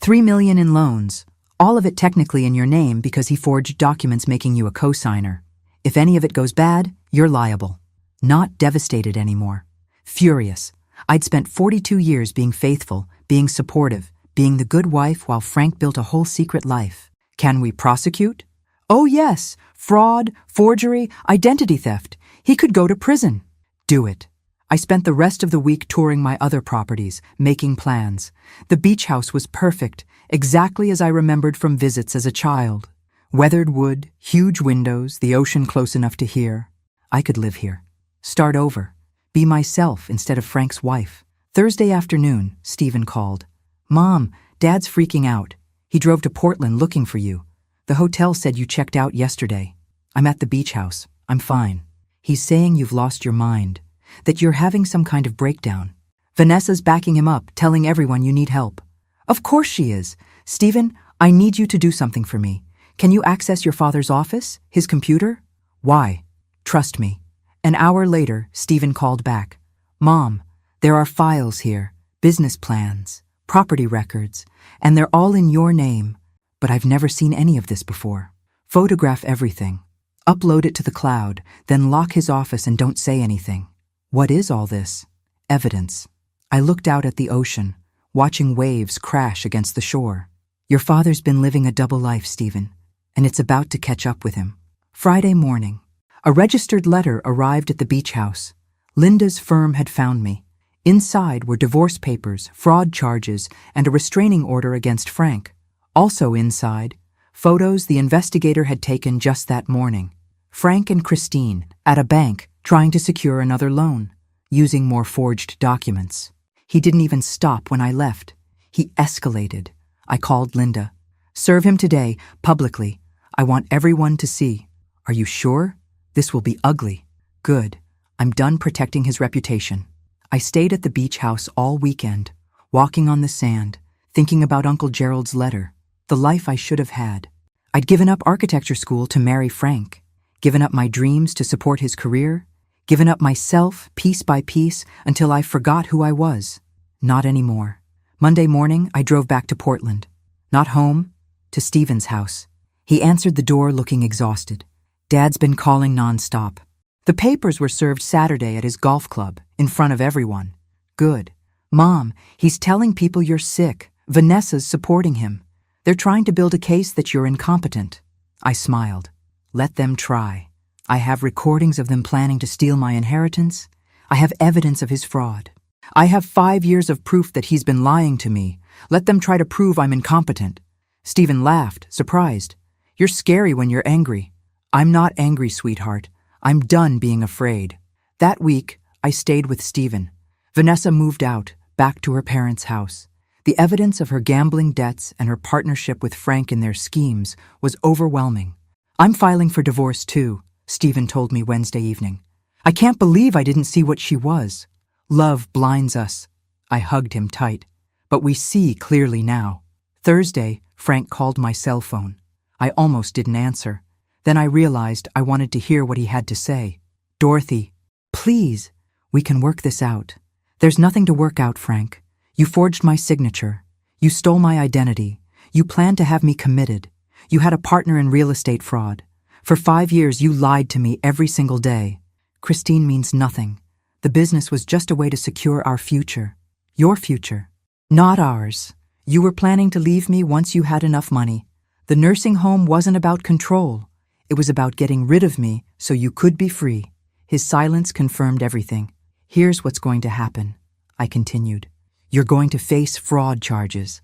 $3 million in loans. All of it technically in your name because he forged documents making you a co-signer. If any of it goes bad, you're liable. Not devastated anymore. Furious. I'd spent 42 years being faithful, being supportive, being the good wife while Frank built a whole secret life. Can we prosecute? Oh yes, fraud, forgery, identity theft. He could go to prison. Do it. I spent the rest of the week touring my other properties, making plans. The beach house was perfect, exactly as I remembered from visits as a child. Weathered wood, huge windows, the ocean close enough to hear. I could live here. Start over. Be myself instead of Frank's wife. Thursday afternoon, Stephen called. Mom, Dad's freaking out. He drove to Portland looking for you. The hotel said you checked out yesterday. I'm at the beach house. I'm fine. He's saying you've lost your mind, that you're having some kind of breakdown. Vanessa's backing him up, telling everyone you need help. Of course she is. Stephen, I need you to do something for me. Can you access your father's office, his computer? Why? Trust me. An hour later, Stephen called back. Mom, there are files here, business plans, property records, and they're all in your name, but I've never seen any of this before. Photograph everything. Upload it to the cloud, then lock his office and don't say anything. What is all this? Evidence. I looked out at the ocean, watching waves crash against the shore. Your father's been living a double life, Stephen, and it's about to catch up with him. Friday morning. A registered letter arrived at the beach house. Linda's firm had found me. Inside were divorce papers, fraud charges, and a restraining order against Frank. Also inside, photos the investigator had taken just that morning. Frank and Christine, at a bank, trying to secure another loan, using more forged documents. He didn't even stop when I left. He escalated. I called Linda. Serve him today, publicly. I want everyone to see. Are you sure? This will be ugly. Good. I'm done protecting his reputation. I stayed at the beach house all weekend, walking on the sand, thinking about Uncle Gerald's letter, the life I should have had. I'd given up architecture school to marry Frank, given up my dreams to support his career, given up myself piece by piece until I forgot who I was. Not anymore. Monday morning, I drove back to Portland. Not home, to Stephen's house. He answered the door looking exhausted. Dad's been calling nonstop. The papers were served Saturday at his golf club, in front of everyone. Good. Mom, he's telling people you're sick. Vanessa's supporting him. They're trying to build a case that you're incompetent. I smiled. Let them try. I have recordings of them planning to steal my inheritance. I have evidence of his fraud. I have 5 years of proof that he's been lying to me. Let them try to prove I'm incompetent. Stephen laughed, surprised. You're scary when you're angry. I'm not angry, sweetheart. I'm done being afraid. That week, I stayed with Stephen. Vanessa moved out, back to her parents' house. The evidence of her gambling debts and her partnership with Frank in their schemes was overwhelming. I'm filing for divorce too, Stephen told me Wednesday evening. I can't believe I didn't see what she was. Love blinds us. I hugged him tight. But we see clearly now. Thursday, Frank called my cell phone. I almost didn't answer. Then I realized I wanted to hear what he had to say. Dorothy, please, we can work this out. There's nothing to work out, Frank. You forged my signature. You stole my identity. You planned to have me committed. You had a partner in real estate fraud. For 5 years, you lied to me every single day. Christine means nothing. The business was just a way to secure our future. Your future. Not ours. You were planning to leave me once you had enough money. The nursing home wasn't about control. It was about getting rid of me so you could be free. His silence confirmed everything. Here's what's going to happen, I continued. You're going to face fraud charges.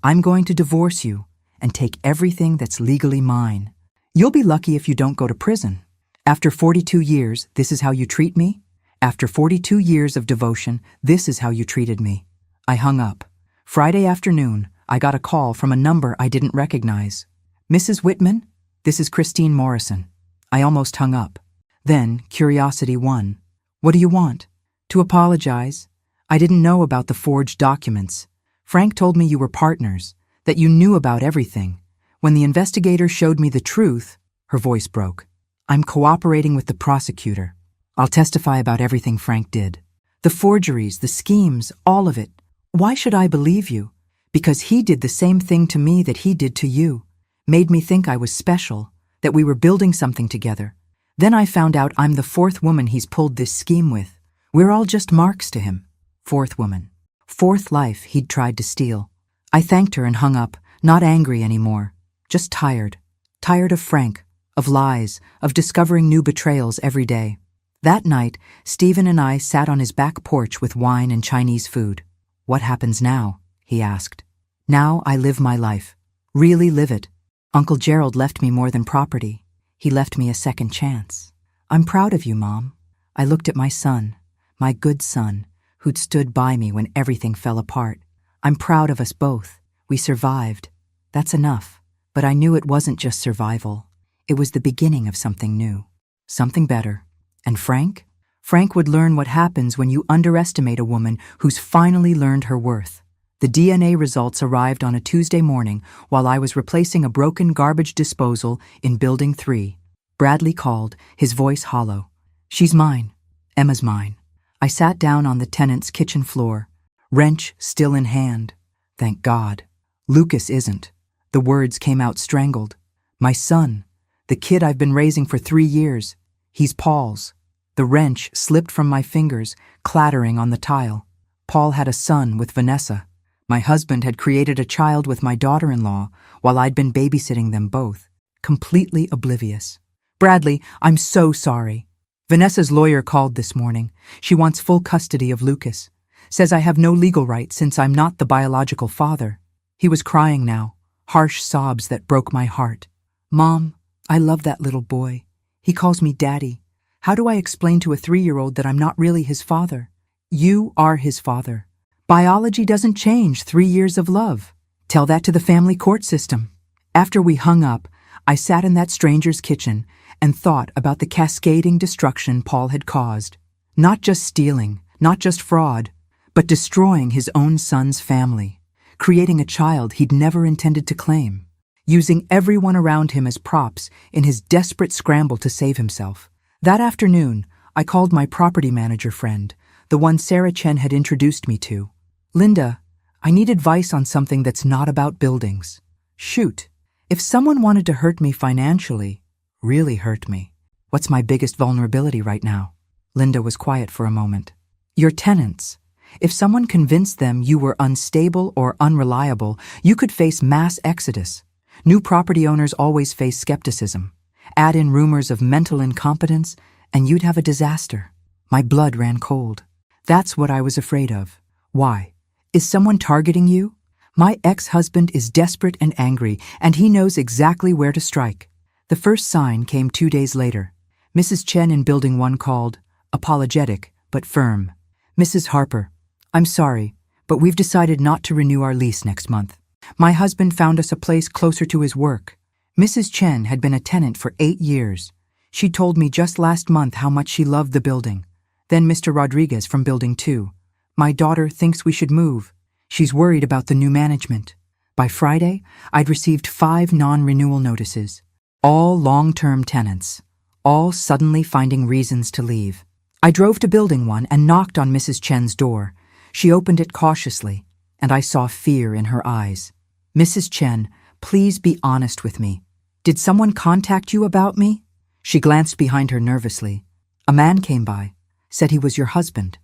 I'm going to divorce you and take everything that's legally mine. You'll be lucky if you don't go to prison. After 42 years, this is how you treat me? After 42 years of devotion, this is how you treated me. I hung up. Friday afternoon, I got a call from a number I didn't recognize. Mrs. Whitman? This is Christine Morrison. I almost hung up. Then, curiosity won. What do you want? To apologize. I didn't know about the forged documents. Frank told me you were partners, that you knew about everything. When the investigator showed me the truth, her voice broke. I'm cooperating with the prosecutor. I'll testify about everything Frank did. The forgeries, the schemes, all of it. Why should I believe you? Because he did the same thing to me that he did to you. Made me think I was special, that we were building something together. Then I found out I'm the fourth woman he's pulled this scheme with. We're all just marks to him. Fourth woman. Fourth life he'd tried to steal. I thanked her and hung up, not angry anymore. Just tired. Tired of Frank, of lies, of discovering new betrayals every day. That night, Stephen and I sat on his back porch with wine and Chinese food. "What happens now?" he asked. "Now I live my life. Really live it. Uncle Gerald left me more than property. He left me a second chance. I'm proud of you, Mom." I looked at my son, my good son, who'd stood by me when everything fell apart. "I'm proud of us both. We survived. That's enough." But I knew it wasn't just survival. It was the beginning of something new. Something better. And Frank? Frank would learn what happens when you underestimate a woman who's finally learned her worth. The DNA results arrived on a Tuesday morning while I was replacing a broken garbage disposal in Building 3. Bradley called, his voice hollow. "She's mine. Emma's mine." I sat down on the tenant's kitchen floor, wrench still in hand. "Thank God. Lucas isn't." The words came out strangled. "My son. The kid I've been raising for 3 years. He's Paul's." The wrench slipped from my fingers, clattering on the tile. Paul had a son with Vanessa. My husband had created a child with my daughter-in-law while I'd been babysitting them both, completely oblivious. "Bradley, I'm so sorry. Vanessa's lawyer called this morning. She wants full custody of Lucas. Says I have no legal right since I'm not the biological father." He was crying now, harsh sobs that broke my heart. "Mom, I love that little boy. He calls me Daddy. How do I explain to a 3-year-old that I'm not really his father?" "You are his father. Biology doesn't change 3 years of love. Tell that to the family court system." After we hung up, I sat in that stranger's kitchen and thought about the cascading destruction Paul had caused. Not just stealing, not just fraud, but destroying his own son's family, creating a child he'd never intended to claim, using everyone around him as props in his desperate scramble to save himself. That afternoon, I called my property manager friend, the one Sarah Chen had introduced me to. "Linda, I need advice on something that's not about buildings." "Shoot. If someone wanted to hurt me financially, really hurt me, what's my biggest vulnerability right now?" Linda was quiet for a moment. "Your tenants. If someone convinced them you were unstable or unreliable, you could face mass exodus. New property owners always face skepticism. Add in rumors of mental incompetence, and you'd have a disaster." My blood ran cold. That's what I was afraid of. "Why? Is someone targeting you?" "My ex-husband is desperate and angry, and he knows exactly where to strike." The first sign came 2 days later. Mrs. Chen in Building 1 called, apologetic but firm. "Mrs. Harper, I'm sorry, but we've decided not to renew our lease next month. My husband found us a place closer to his work." Mrs. Chen had been a tenant for 8 years. She told me just last month how much she loved the building. Then Mr. Rodriguez from Building 2. "My daughter thinks we should move. She's worried about the new management." By Friday, I'd received 5 non-renewal notices. All long-term tenants, all suddenly finding reasons to leave. I drove to Building 1 and knocked on Mrs. Chen's door. She opened it cautiously, and I saw fear in her eyes. "Mrs. Chen, please be honest with me. Did someone contact you about me?" She glanced behind her nervously. "A man came by, said he was your husband,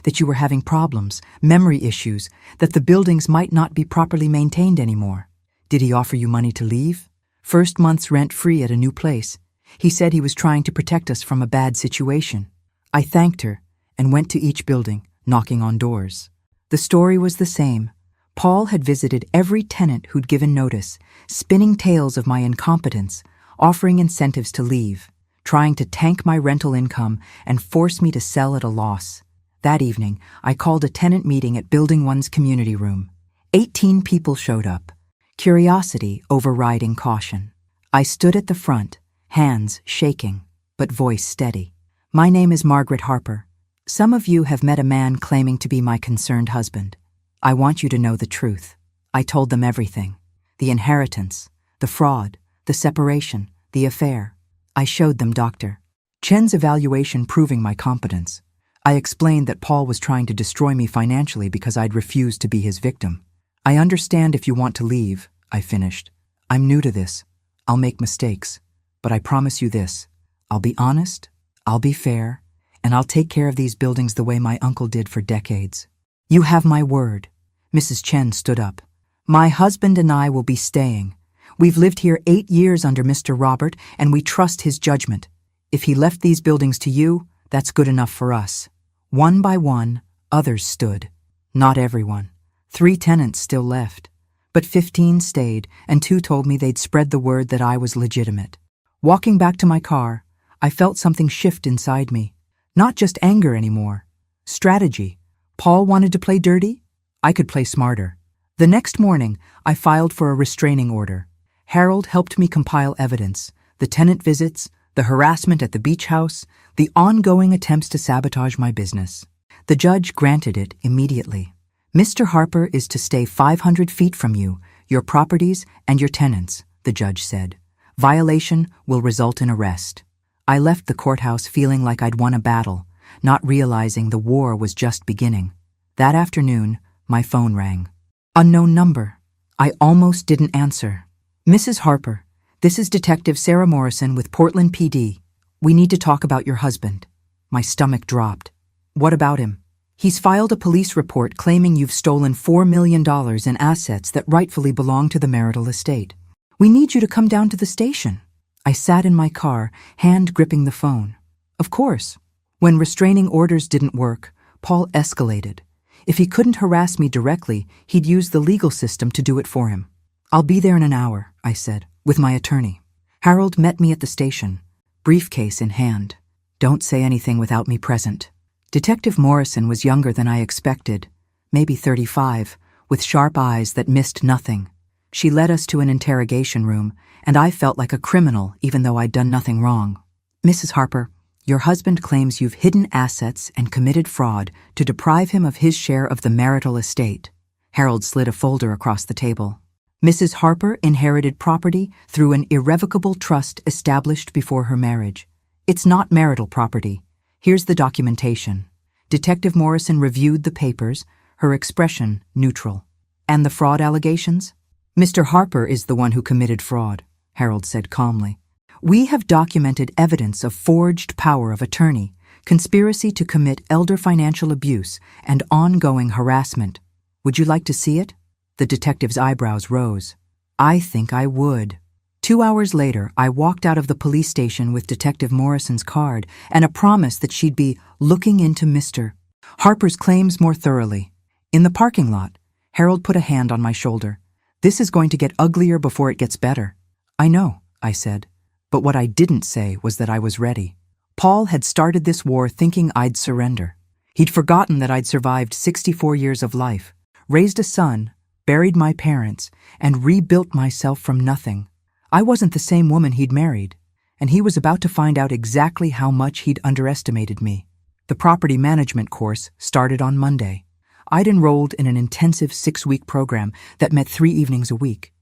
that you were having problems, memory issues, that the buildings might not be properly maintained anymore. Did he offer you money to leave?" "First month's rent free at a new place. He said he was trying to protect us from a bad situation." I thanked her and went to each building, knocking on doors. The story was the same. Paul had visited every tenant who'd given notice, spinning tales of my incompetence, offering incentives to leave, trying to tank my rental income and force me to sell at a loss. That evening, I called a tenant meeting at Building 1's community room. 18 people showed up, curiosity overriding caution. I stood at the front, hands shaking, but voice steady. "My name is Margaret Harper. Some of you have met a man claiming to be my concerned husband. I want you to know the truth." I told them everything. The inheritance, the fraud, the separation, the affair. I showed them Dr. Chen's evaluation proving my competence. I explained that Paul was trying to destroy me financially because I'd refused to be his victim. "I understand if you want to leave," I finished. "I'm new to this. I'll make mistakes. But I promise you this. I'll be honest, I'll be fair, and I'll take care of these buildings the way my uncle did for decades. You have my word. Mrs. Chen stood up. My husband and I will be staying. We've lived here 8 years under Mr. Robert, and we trust his judgment. If he left these buildings to you, that's good enough for us. One by one, others stood. Not everyone. 3 tenants still left. But 15 stayed, and 2 told me they'd spread the word that I was legitimate. Walking back to my car, I felt something shift inside me. Not just anger anymore. Strategy. Paul wanted to play dirty? I could play smarter. The next morning, I filed for a restraining order. Harold helped me compile evidence, the tenant visits, the harassment at the beach house, the ongoing attempts to sabotage my business. The judge granted it immediately. Mr. Harper is to stay 500 feet from you, your properties, and your tenants, the judge said. Violation will result in arrest. I left the courthouse feeling like I'd won a battle, not realizing the war was just beginning. That afternoon, my phone rang. Unknown number. I almost didn't answer. Mrs. Harper, this is Detective Sarah Morrison with Portland PD. We need to talk about your husband. My stomach dropped. What about him? He's filed a police report claiming you've stolen $4 million in assets that rightfully belong to the marital estate. We need you to come down to the station. I sat in my car, hand gripping the phone. Of course. When restraining orders didn't work, Paul escalated. If he couldn't harass me directly, he'd use the legal system to do it for him. I'll be there in an hour, I said, with my attorney. Harold met me at the station, briefcase in hand. Don't say anything without me present. Detective Morrison was younger than I expected, maybe 35, with sharp eyes that missed nothing. She led us to an interrogation room, and I felt like a criminal even though I'd done nothing wrong. Mrs. Harper, your husband claims you've hidden assets and committed fraud to deprive him of his share of the marital estate. Harold slid a folder across the table. Mrs. Harper inherited property through an irrevocable trust established before her marriage. It's not marital property. Here's the documentation. Detective Morrison reviewed the papers, her expression neutral. And the fraud allegations? Mr. Harper is the one who committed fraud, Harold said calmly. We have documented evidence of forged power of attorney, conspiracy to commit elder financial abuse, and ongoing harassment. Would you like to see it? The detective's eyebrows rose. I think I would. 2 hours later, I walked out of the police station with Detective Morrison's card and a promise that she'd be looking into Mr. Harper's claims more thoroughly. In the parking lot, Harold put a hand on my shoulder. This is going to get uglier before it gets better. I know, I said. But what I didn't say was that I was ready. Paul had started this war thinking I'd surrender. He'd forgotten that I'd survived 64 years of life, raised a son, buried my parents, and rebuilt myself from nothing. I wasn't the same woman he'd married, and he was about to find out exactly how much he'd underestimated me. The property management course started on Monday. I'd enrolled in an intensive 6-week program that met 3 evenings a week.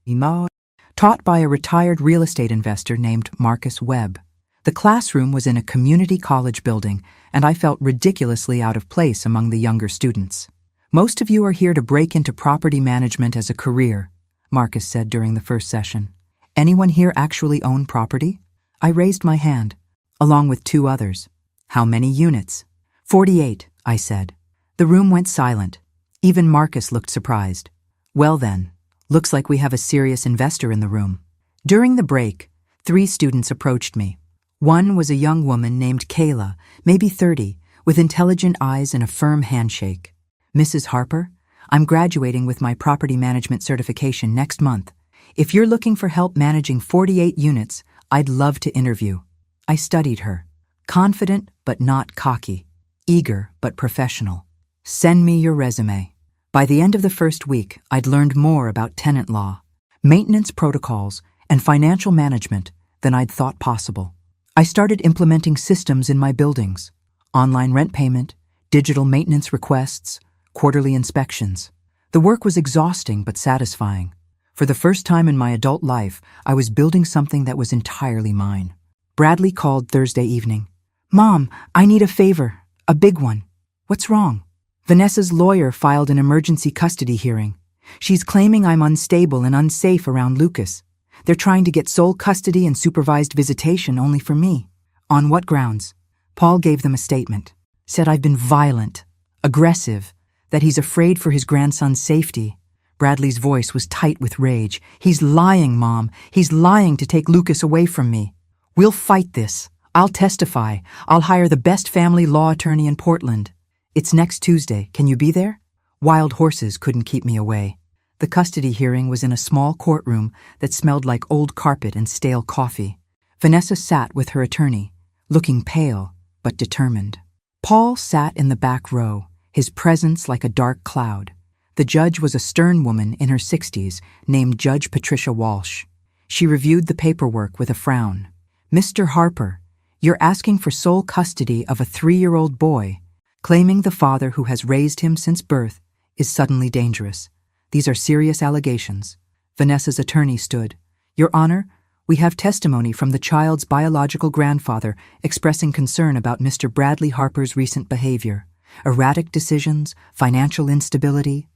Taught by a retired real estate investor named Marcus Webb. The classroom was in a community college building, and I felt ridiculously out of place among the younger students. Most of you are here to break into property management as a career, Marcus said during the first session. Anyone here actually own property? I raised my hand, along with 2 others. How many units? 48, I said. The room went silent. Even Marcus looked surprised. Well then, looks like we have a serious investor in the room. During the break, 3 students approached me. One was a young woman named Kayla, maybe 30, with intelligent eyes and a firm handshake. Mrs. Harper, I'm graduating with my property management certification next month. If you're looking for help managing 48 units, I'd love to interview. I studied her. Confident but not cocky. Eager but professional. Send me your resume. By the end of the first week, I'd learned more about tenant law, maintenance protocols, and financial management than I'd thought possible. I started implementing systems in my buildings: online rent payment, digital maintenance requests, quarterly inspections. The work was exhausting but satisfying. For the first time in my adult life, I was building something that was entirely mine. Bradley called Thursday evening. Mom, I need a favor, a big one. What's wrong? Vanessa's lawyer filed an emergency custody hearing. She's claiming I'm unstable and unsafe around Lucas. They're trying to get sole custody and supervised visitation only for me. On what grounds? Paul gave them a statement. Said I've been violent, aggressive, that he's afraid for his grandson's safety. Bradley's voice was tight with rage. He's lying, Mom. He's lying to take Lucas away from me. We'll fight this. I'll testify. I'll hire the best family law attorney in Portland. It's next Tuesday. Can you be there? Wild horses couldn't keep me away. The custody hearing was in a small courtroom that smelled like old carpet and stale coffee. Vanessa sat with her attorney, looking pale but determined. Paul sat in the back row, his presence like a dark cloud. The judge was a stern woman in her 60s named Judge Patricia Walsh. She reviewed the paperwork with a frown. Mr. Harper, you're asking for sole custody of a 3-year-old boy, claiming the father who has raised him since birth is suddenly dangerous. These are serious allegations. Vanessa's attorney stood. Your Honor, we have testimony from the child's biological grandfather expressing concern about Mr. Bradley Harper's recent behavior. Erratic decisions, financial instability,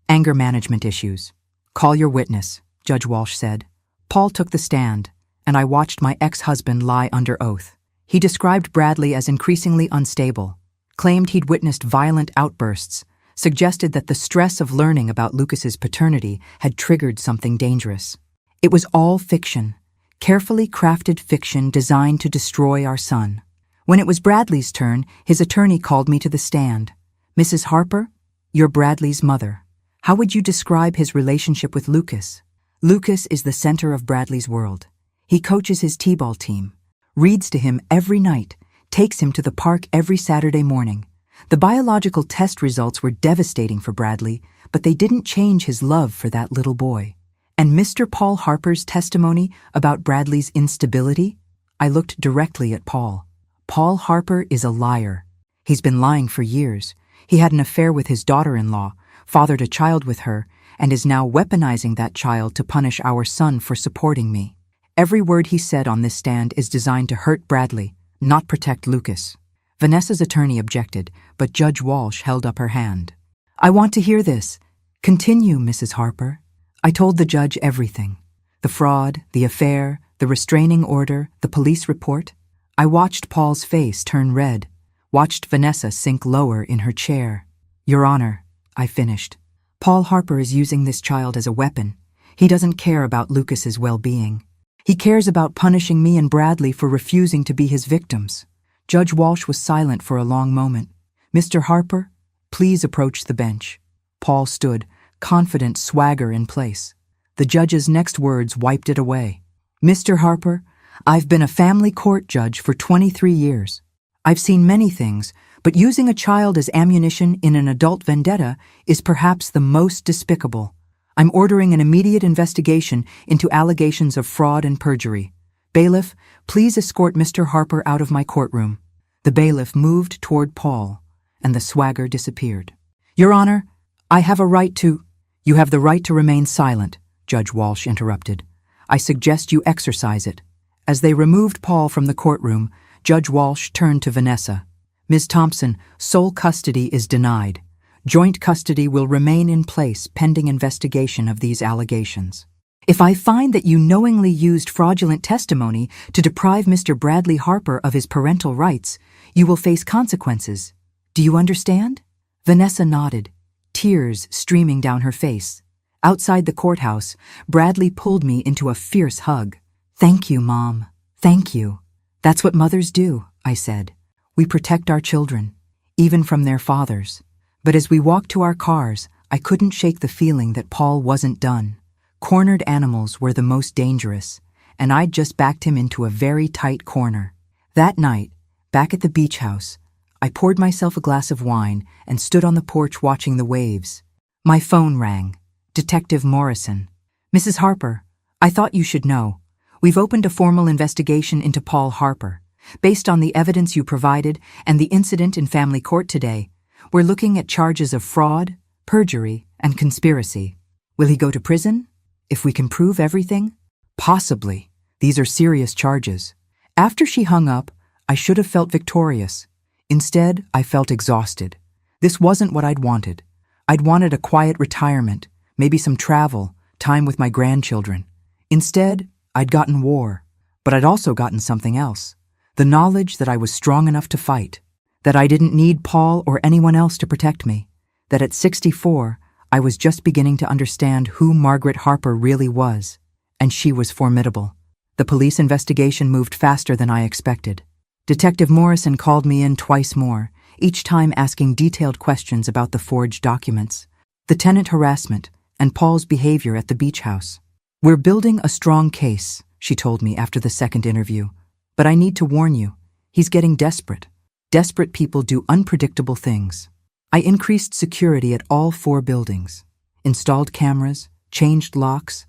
anger management issues. Call your witness, Judge Walsh said. Paul took the stand, and I watched my ex-husband lie under oath. He described Bradley as increasingly unstable, claimed he'd witnessed violent outbursts, suggested that the stress of learning about Lucas's paternity had triggered something dangerous. It was all fiction, carefully crafted fiction designed to destroy our son. When it was Bradley's turn, his attorney called me to the stand. Mrs. Harper, you're Bradley's mother. How would you describe his relationship with Lucas? Lucas is the center of Bradley's world. He coaches his t-ball team, reads to him every night, takes him to the park every Saturday morning. The biological test results were devastating for Bradley, but they didn't change his love for that little boy. And Mr. Paul Harper's testimony about Bradley's instability? I looked directly at Paul. Paul Harper is a liar. He's been lying for years. He had an affair with his daughter-in-law, fathered a child with her, and is now weaponizing that child to punish our son for supporting me. Every word he said on this stand is designed to hurt Bradley, not protect Lucas. Vanessa's attorney objected, but Judge Walsh held up her hand. I want to hear this. Continue, Mrs. Harper. I told the judge everything. The fraud, the affair, the restraining order, the police report. I watched Paul's face turn red, watched Vanessa sink lower in her chair. Your Honor, I finished. Paul Harper is using this child as a weapon. He doesn't care about Lucas's well-being. He cares about punishing me and Bradley for refusing to be his victims. Judge Walsh was silent for a long moment. Mr. Harper, please approach the bench. Paul stood, confident swagger in place. The judge's next words wiped it away. Mr. Harper, I've been a family court judge for 23 years. I've seen many things, but using a child as ammunition in an adult vendetta is perhaps the most despicable. I'm ordering an immediate investigation into allegations of fraud and perjury. Bailiff, please escort Mr. Harper out of my courtroom. The bailiff moved toward Paul, and the swagger disappeared. Your Honor, I have a right to— You have the right to remain silent, Judge Walsh interrupted. I suggest you exercise it. As they removed Paul from the courtroom, Judge Walsh turned to Vanessa. Ms. Thompson, sole custody is denied. Joint custody will remain in place pending investigation of these allegations. If I find that you knowingly used fraudulent testimony to deprive Mr. Bradley Harper of his parental rights, you will face consequences. Do you understand? Vanessa nodded, tears streaming down her face. Outside the courthouse, Bradley pulled me into a fierce hug. Thank you, Mom. Thank you. That's what mothers do, I said. We protect our children, even from their fathers. But as we walked to our cars, I couldn't shake the feeling that Paul wasn't done. Cornered animals were the most dangerous, and I'd just backed him into a very tight corner. That night, back at the beach house, I poured myself a glass of wine and stood on the porch watching the waves. My phone rang. Detective Morrison. Mrs. Harper, I thought you should know. We've opened a formal investigation into Paul Harper. Based on the evidence you provided and the incident in family court today, we're looking at charges of fraud, perjury, and conspiracy. Will he go to prison? If we can prove everything? Possibly. These are serious charges. After she hung up, I should have felt victorious. Instead, I felt exhausted. This wasn't what I'd wanted. I'd wanted a quiet retirement, maybe some travel, time with my grandchildren. Instead, I'd gotten war, but I'd also gotten something else. The knowledge that I was strong enough to fight, that I didn't need Paul or anyone else to protect me, that at 64, I was just beginning to understand who Margaret Harper really was, and she was formidable. The police investigation moved faster than I expected. Detective Morrison called me in twice more, each time asking detailed questions about the forged documents, the tenant harassment, and Paul's behavior at the beach house. "We're building a strong case," she told me after the second interview. "But I need to warn you, he's getting desperate. Desperate people do unpredictable things." I increased security at all 4 buildings, installed cameras, changed locks,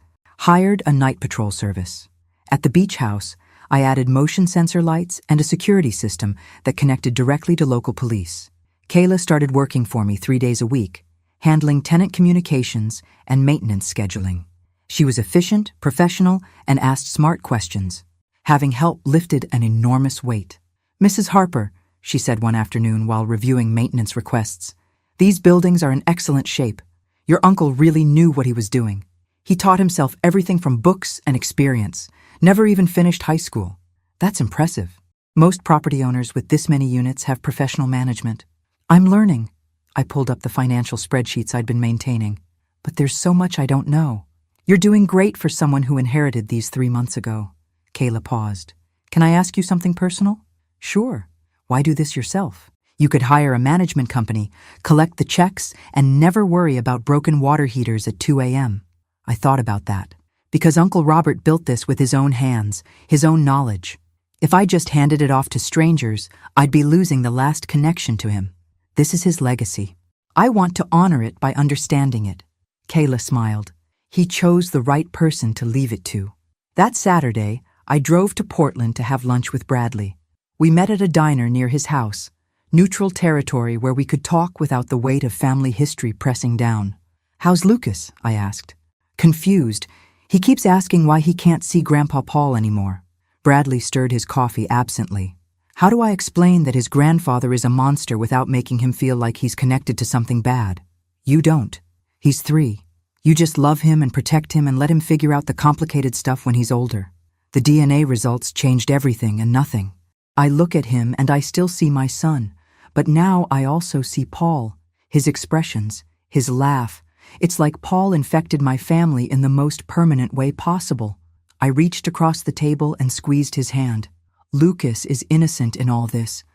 hired a night patrol service. At the beach house, I added motion sensor lights and a security system that connected directly to local police. Kayla started working for me 3 days a week, handling tenant communications and maintenance scheduling. She was efficient, professional, and asked smart questions. Having help lifted an enormous weight. "Mrs. Harper," she said one afternoon while reviewing maintenance requests, "these buildings are in excellent shape. Your uncle really knew what he was doing. He taught himself everything from books and experience, never even finished high school. That's impressive. Most property owners with this many units have professional management. I'm learning." I pulled up the financial spreadsheets I'd been maintaining. "But there's so much I don't know." "You're doing great for someone who inherited these 3 months ago." Kayla paused. "Can I ask you something personal?" "Sure. Why do this yourself? You could hire a management company, collect the checks, and never worry about broken water heaters at 2 a.m. I thought about that. Because Uncle Robert built this with his own hands, his own knowledge. If I just handed it off to strangers, I'd be losing the last connection to him. This is his legacy. I want to honor it by understanding it." Kayla smiled. "He chose the right person to leave it to." That Saturday, I drove to Portland to have lunch with Bradley. We met at a diner near his house, neutral territory where we could talk without the weight of family history pressing down. "How's Lucas?" I asked. Confused, he keeps asking why he can't see Grandpa Paul anymore. Bradley stirred his coffee absently. "How do I explain that his grandfather is a monster without making him feel like he's connected to something bad? You don't. He's 3. You just love him and protect him and let him figure out the complicated stuff when he's older. The DNA results changed everything and nothing. I look at him and I still see my son, but now I also see Paul, his expressions, his laugh. It's like Paul infected my family in the most permanent way possible." I reached across the table and squeezed his hand. "Lucas is innocent in all this.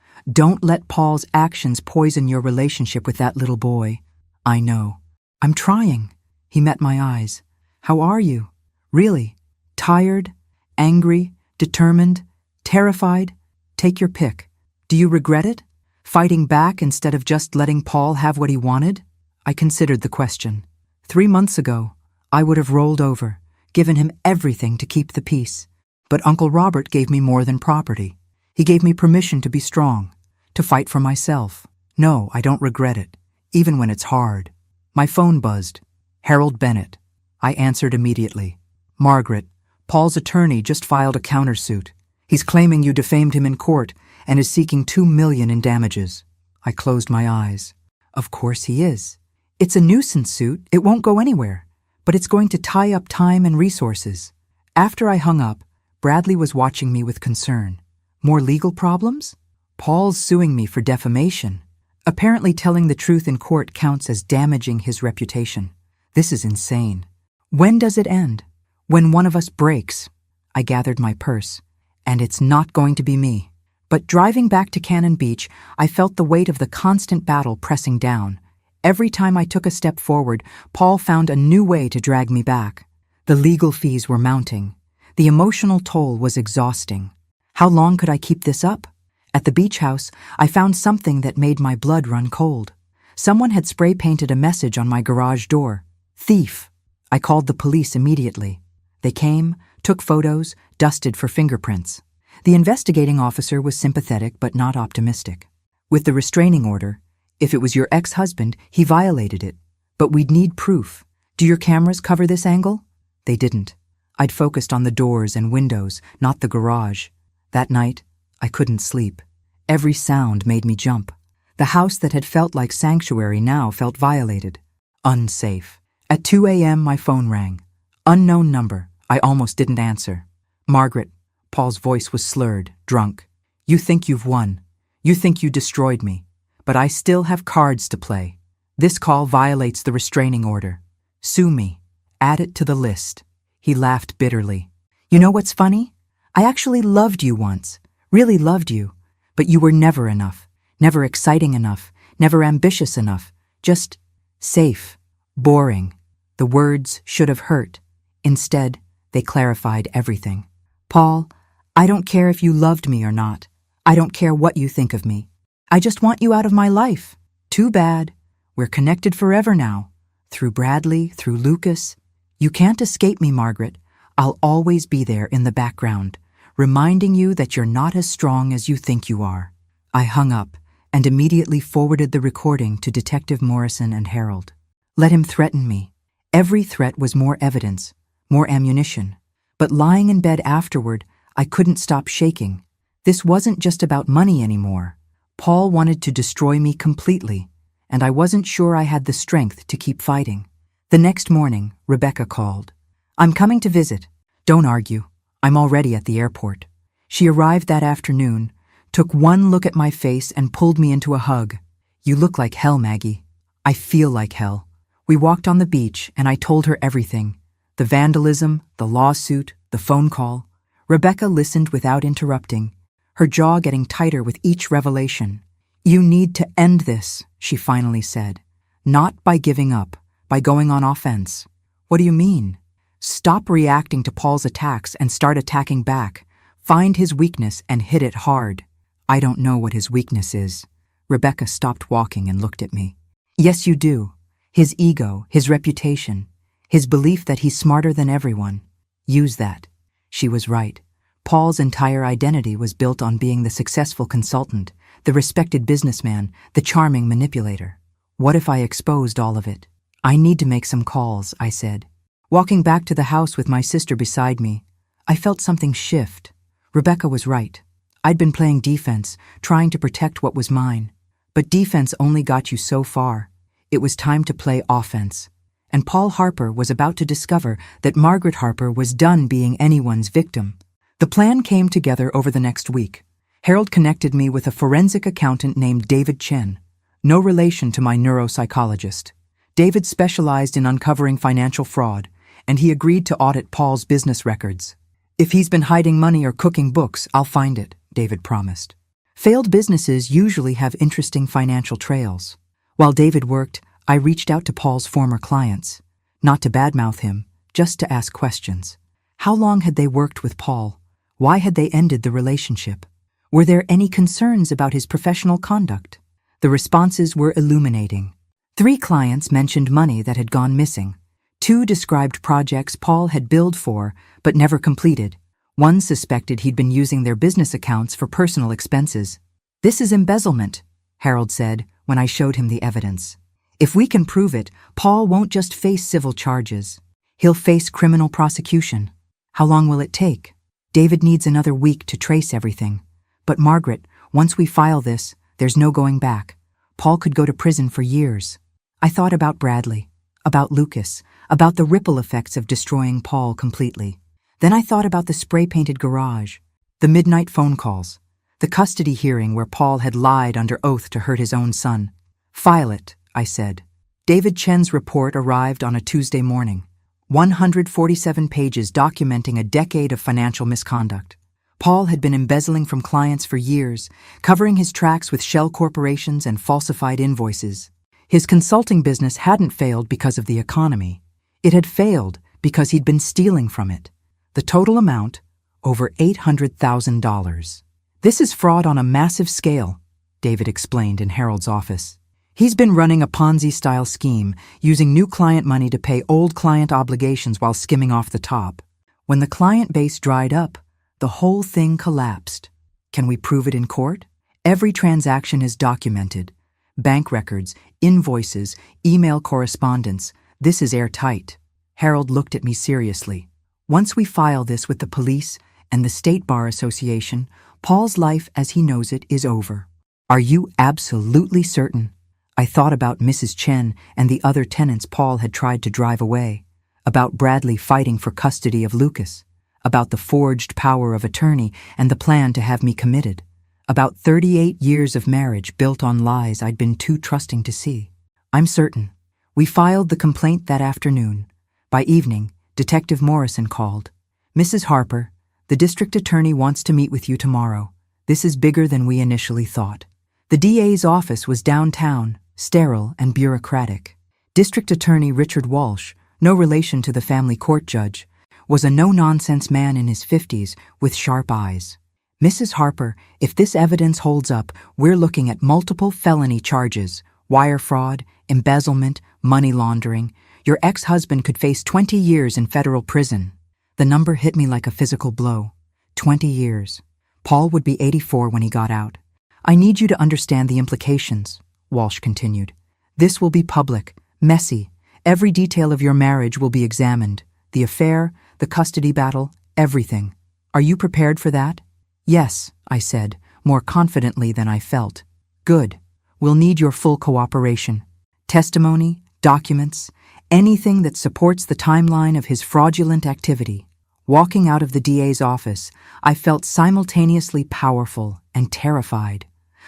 Don't let Paul's actions poison your relationship with that little boy." "I know. I'm trying." He met my eyes. "How are you? Really? Tired? Angry? Determined? Terrified? Take your pick. Do you regret it? Fighting back instead of just letting Paul have what he wanted?" I considered the question. 3 months ago, I would have rolled over, given him everything to keep the peace. But Uncle Robert gave me more than property. He gave me permission to be strong, to fight for myself. No, I don't regret it, even when it's hard. My phone buzzed. Harold Bennett. I answered immediately. "Margaret, Paul's attorney just filed a countersuit. He's claiming you defamed him in court and is seeking $2 million in damages." I closed my eyes. Of course he is. It's a nuisance suit, it won't go anywhere, but it's going to tie up time and resources. After I hung up, Bradley was watching me with concern. More legal problems? Paul's suing me for defamation. Apparently telling the truth in court counts as damaging his reputation. This is insane. When does it end? When one of us breaks. I gathered my purse. And it's not going to be me. But driving back to Cannon Beach, I felt the weight of the constant battle pressing down. Every time I took a step forward, Paul found a new way to drag me back. The legal fees were mounting. The emotional toll was exhausting. How long could I keep this up? At the beach house, I found something that made my blood run cold. Someone had spray-painted a message on my garage door. "Thief." I called the police immediately. They came, took photos, dusted for fingerprints. The investigating officer was sympathetic but not optimistic. With the restraining order, if it was your ex-husband, he violated it. But we'd need proof. Do your cameras cover this angle? They didn't. I'd focused on the doors and windows, not the garage. That night, I couldn't sleep. Every sound made me jump. The house that had felt like sanctuary now felt violated. Unsafe. At 2 a.m., my phone rang. Unknown number. I almost didn't answer. "Margaret." Paul's voice was slurred, drunk. You think you've won. You think you destroyed me. But I still have cards to play. This call violates the restraining order. Sue me. Add it to the list." He laughed bitterly. "You know what's funny? I actually loved you once. Really loved you. But you were never enough. Never exciting enough. Never ambitious enough. Just safe. Boring. The words should have hurt. Instead, they clarified everything. Paul, I don't care if you loved me or not. I don't care what you think of me. I just want you out of my life. Too bad. We're connected forever now. Through Bradley, through Lucas. You can't escape me, Margaret. I'll always be there in the background, reminding you that you're not as strong as you think you are." I hung up and immediately forwarded the recording to Detective Morrison and Harold. Let him threaten me. Every threat was more evidence, more ammunition. But lying in bed afterward, I couldn't stop shaking. This wasn't just about money anymore. Paul wanted to destroy me completely, and I wasn't sure I had the strength to keep fighting. The next morning, Rebecca called. "I'm coming to visit. Don't argue. I'm already at the airport." She arrived that afternoon, took one look at my face and pulled me into a hug. "You look like hell, Maggie." "I feel like hell." We walked on the beach and I told her everything. The vandalism, the lawsuit, the phone call. Rebecca listened without interrupting, her jaw getting tighter with each revelation. "You need to end this," she finally said. "Not by giving up, by going on offense." "What do you mean?" "Stop reacting to Paul's attacks and start attacking back. Find his weakness and hit it hard." "I don't know what his weakness is." Rebecca stopped walking and looked at me. "Yes, you do. His ego, his reputation, his belief that he's smarter than everyone. Use that." She was right. Paul's entire identity was built on being the successful consultant, the respected businessman, the charming manipulator. What if I exposed all of it? "I need to make some calls," I said. Walking back to the house with my sister beside me, I felt something shift. Rebecca was right. I'd been playing defense, trying to protect what was mine. But defense only got you so far. It was time to play offense. And Paul Harper was about to discover that Margaret Harper was done being anyone's victim. The plan came together over the next week. Harold connected me with a forensic accountant named David Chen, no relation to my neuropsychologist. David specialized in uncovering financial fraud, and he agreed to audit Paul's business records. "If he's been hiding money or cooking books, I'll find it," David promised. Failed businesses usually have interesting financial trails. While David worked, I reached out to Paul's former clients, not to badmouth him, just to ask questions. How long had they worked with Paul? Why had they ended the relationship? Were there any concerns about his professional conduct? The responses were illuminating. 3 clients mentioned money that had gone missing. 2 described projects Paul had billed for but never completed. 1 suspected he'd been using their business accounts for personal expenses. "This is embezzlement," Harold said when I showed him the evidence. "If we can prove it, Paul won't just face civil charges. He'll face criminal prosecution. How long will it take? David needs another week to trace everything. But Margaret, once we file this, there's no going back. Paul could go to prison for years." I thought about Bradley, about Lucas, about the ripple effects of destroying Paul completely. Then I thought about the spray-painted garage, the midnight phone calls, the custody hearing where Paul had lied under oath to hurt his own son. "File it," I said. David Chen's report arrived on a Tuesday morning. 147 pages documenting a decade of financial misconduct. Paul had been embezzling from clients for years, covering his tracks with shell corporations and falsified invoices. His consulting business hadn't failed because of the economy. It had failed because he'd been stealing from it. The total amount, over $800,000. "This is fraud on a massive scale," David explained in Harold's office. "He's been running a Ponzi-style scheme, using new client money to pay old client obligations while skimming off the top. When the client base dried up, the whole thing collapsed. Can we prove it in court? Every transaction is documented. Bank records, invoices, email correspondence. This is airtight." Harold looked at me seriously. "Once we file this with the police and the State Bar Association, Paul's life as he knows it is over." "Are you absolutely certain?" I thought about Mrs. Chen and the other tenants Paul had tried to drive away, about Bradley fighting for custody of Lucas, about the forged power of attorney and the plan to have me committed, About 38 years of marriage built on lies I'd been too trusting to see. I'm certain. We filed the complaint that afternoon. By evening, Detective Morrison called. "Mrs. Harper, the district attorney wants to meet with you tomorrow. This is bigger than we initially thought." The DA's office was downtown, sterile and bureaucratic. District Attorney Richard Walsh, no relation to the family court judge, was a no-nonsense man in his 50s with sharp eyes. "Mrs. Harper, if this evidence holds up, we're looking at multiple felony charges: wire fraud, embezzlement, money laundering. Your ex-husband could face 20 years in federal prison." The number hit me like a physical blow. 20 years. Paul would be 84 when he got out. "I need you to understand the implications," Walsh continued. "This will be public, messy. Every detail of your marriage will be examined. The affair, the custody battle, everything. Are you prepared for that?" "Yes," I said, more confidently than I felt. "Good. We'll need your full cooperation. Testimony, documents, anything that supports the timeline of his fraudulent activity." Walking out of the DA's office, I felt simultaneously powerful and terrified.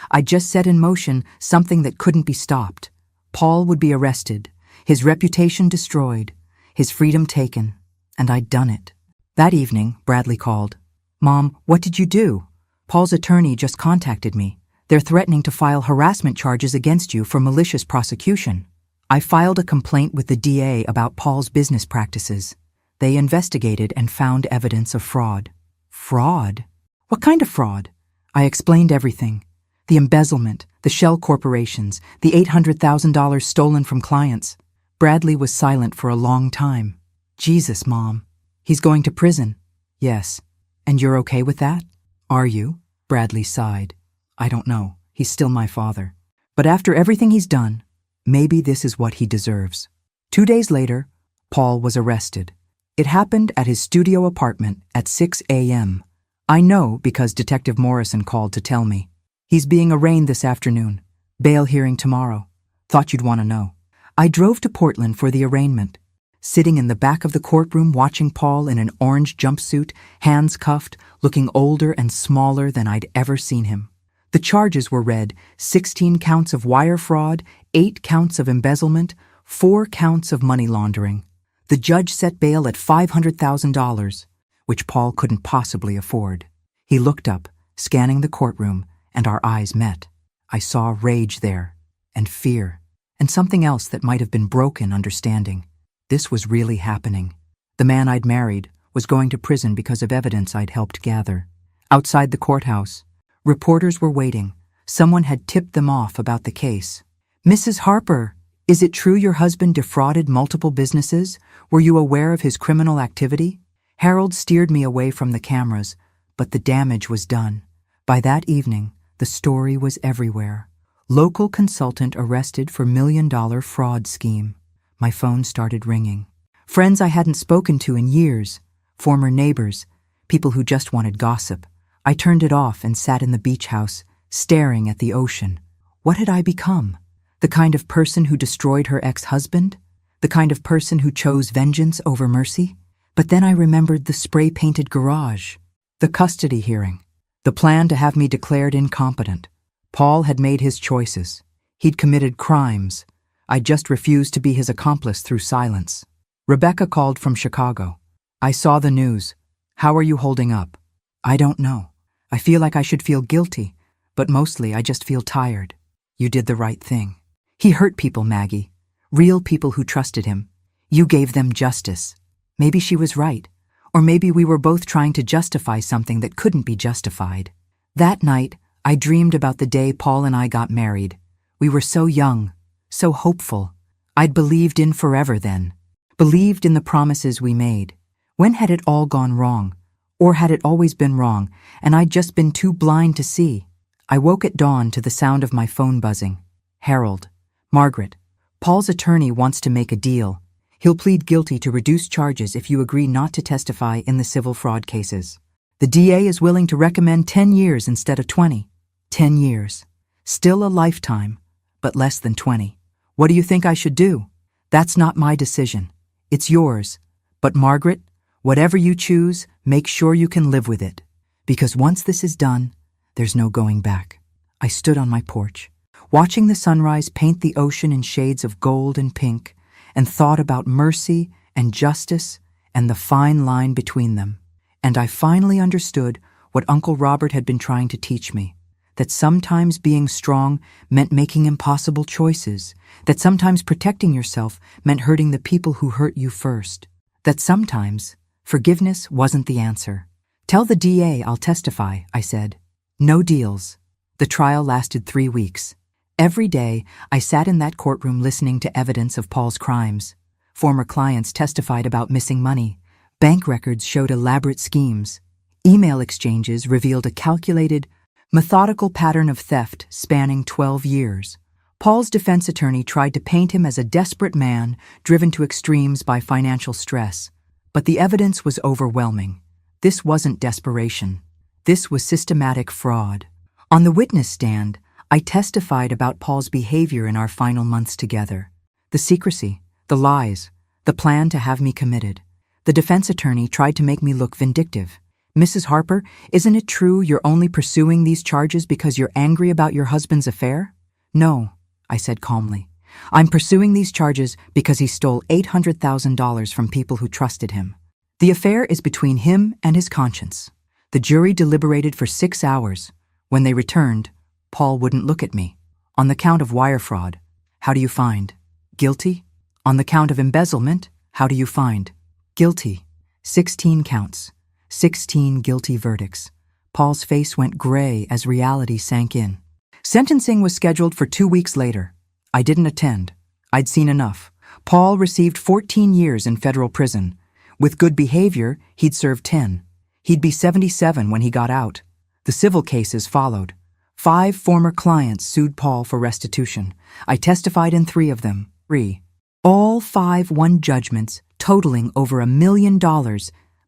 I just set in motion something that couldn't be stopped. Paul would be arrested, his reputation destroyed, his freedom taken, and I'd done it. That evening, Bradley called. "Mom, what did you do? Paul's attorney just contacted me. They're threatening to file harassment charges against you for malicious prosecution." I filed a complaint with the DA about Paul's business practices. They investigated and found evidence of fraud. Fraud? What kind of fraud? I explained everything. The embezzlement, the shell corporations, the $800,000 stolen from clients. Bradley was silent for a long time. "Jesus, Mom. He's going to prison." "Yes. And you're okay with that?" "Are you?" Bradley sighed. "I don't know. He's still my father. But after everything he's done, maybe this is what he deserves." 2 days later, Paul was arrested. It happened at his studio apartment at 6 a.m. I know because Detective Morrison called to tell me. "He's being arraigned this afternoon. Bail hearing tomorrow. Thought you'd want to know." I drove to Portland for the arraignment. Sitting in the back of the courtroom watching Paul in an orange jumpsuit, hands cuffed, looking older and smaller than I'd ever seen him. The charges were read: 16 counts of wire fraud, 8 counts of embezzlement, 4 counts of money laundering. The judge set bail at $500,000, which Paul couldn't possibly afford. He looked up, scanning the courtroom, and our eyes met. I saw rage there, and fear, and something else that might have been broken understanding. This was really happening. The man I'd married was going to prison because of evidence I'd helped gather. Outside the courthouse, reporters were waiting. Someone had tipped them off about the case. "Mrs. Harper, is it true your husband defrauded multiple businesses? Were you aware of his criminal activity?" Harold steered me away from the cameras, but the damage was done. By that evening, the story was everywhere. Local consultant arrested for $1 million fraud scheme. My phone started ringing. Friends I hadn't spoken to in years, former neighbors, people who just wanted gossip. I turned it off and sat in the beach house, staring at the ocean. What had I become? The kind of person who destroyed her ex-husband? The kind of person who chose vengeance over mercy? But then I remembered the spray-painted garage, the custody hearing, the plan to have me declared incompetent. Paul had made his choices. He'd committed crimes. I just refused to be his accomplice through silence. Rebecca called from Chicago. "I saw the news. How are you holding up?" "I don't know. I feel like I should feel guilty, but mostly I just feel tired." "You did the right thing. He hurt people, Maggie. Real people who trusted him. You gave them justice. Maybe she was right. Or maybe we were both trying to justify something that couldn't be justified." That night, I dreamed about the day Paul and I got married. We were so young, so hopeful. I'd believed in forever then. Believed in the promises we made. When had it all gone wrong? Or had it always been wrong, and I'd just been too blind to see? I woke at dawn to the sound of my phone buzzing. "Harold. Margaret. Paul's attorney wants to make a deal. He'll plead guilty to reduced charges if you agree not to testify in the civil fraud cases. The DA is willing to recommend 10 years instead of 20. 10 years. Still a lifetime, but less than 20. What do you think I should do? That's not my decision. It's yours. But Margaret, whatever you choose, make sure you can live with it. Because once this is done, There's no going back. I stood on my porch, watching the sunrise paint the ocean in shades of gold and pink, and thought about mercy and justice and the fine line between them. And I finally understood what Uncle Robert had been trying to teach me, that sometimes being strong meant making impossible choices, that sometimes protecting yourself meant hurting the people who hurt you first, that sometimes forgiveness wasn't the answer. "Tell the DA I'll testify," I said. No deals. The trial lasted 3 weeks. Every day, I sat in that courtroom listening to evidence of Paul's crimes. Former clients testified about missing money. Bank records showed elaborate schemes. Email exchanges revealed a calculated, methodical pattern of theft spanning 12 years. Paul's defense attorney tried to paint him as a desperate man driven to extremes by financial stress. But the evidence was overwhelming. This wasn't desperation. This was systematic fraud. On the witness stand, I testified about Paul's behavior in our final months together. The secrecy, the lies, the plan to have me committed. The defense attorney tried to make me look vindictive. "Mrs. Harper, isn't it true you're only pursuing these charges because you're angry about your husband's affair?" "No," I said calmly. "I'm pursuing these charges because he stole $800,000 from people who trusted him. The affair is between him and his conscience." The jury deliberated for 6 hours. When they returned, Paul wouldn't look at me. "On the count of wire fraud, how do you find?" "Guilty." "On the count of embezzlement, how do you find?" "Guilty." 16 counts. 16 guilty verdicts. Paul's face went gray as reality sank in. Sentencing was scheduled for 2 weeks later. I didn't attend. I'd seen enough. Paul received 14 years in federal prison. With good behavior, he'd serve 10. He'd be 77 when he got out. The civil cases followed. 5 former clients sued Paul for restitution. I testified in 3 of them. 3. All 5 won judgments totaling over $1 million,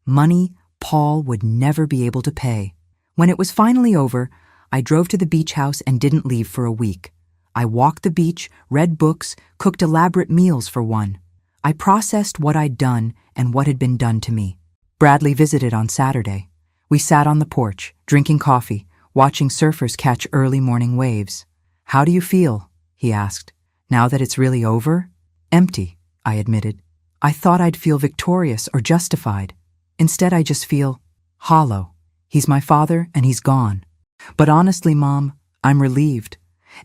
money Paul would never be able to pay. When it was finally over, I drove to the beach house and didn't leave for a week. I walked the beach, read books, cooked elaborate meals for one. I processed what I'd done and what had been done to me. Bradley visited on Saturday. We sat on the porch, drinking coffee, watching surfers catch early morning waves. "How do you feel?" he asked. "Now that it's really over?" "Empty," I admitted. "I thought I'd feel victorious or justified. Instead, I just feel hollow. He's my father and he's gone. But honestly, Mom, I'm relieved.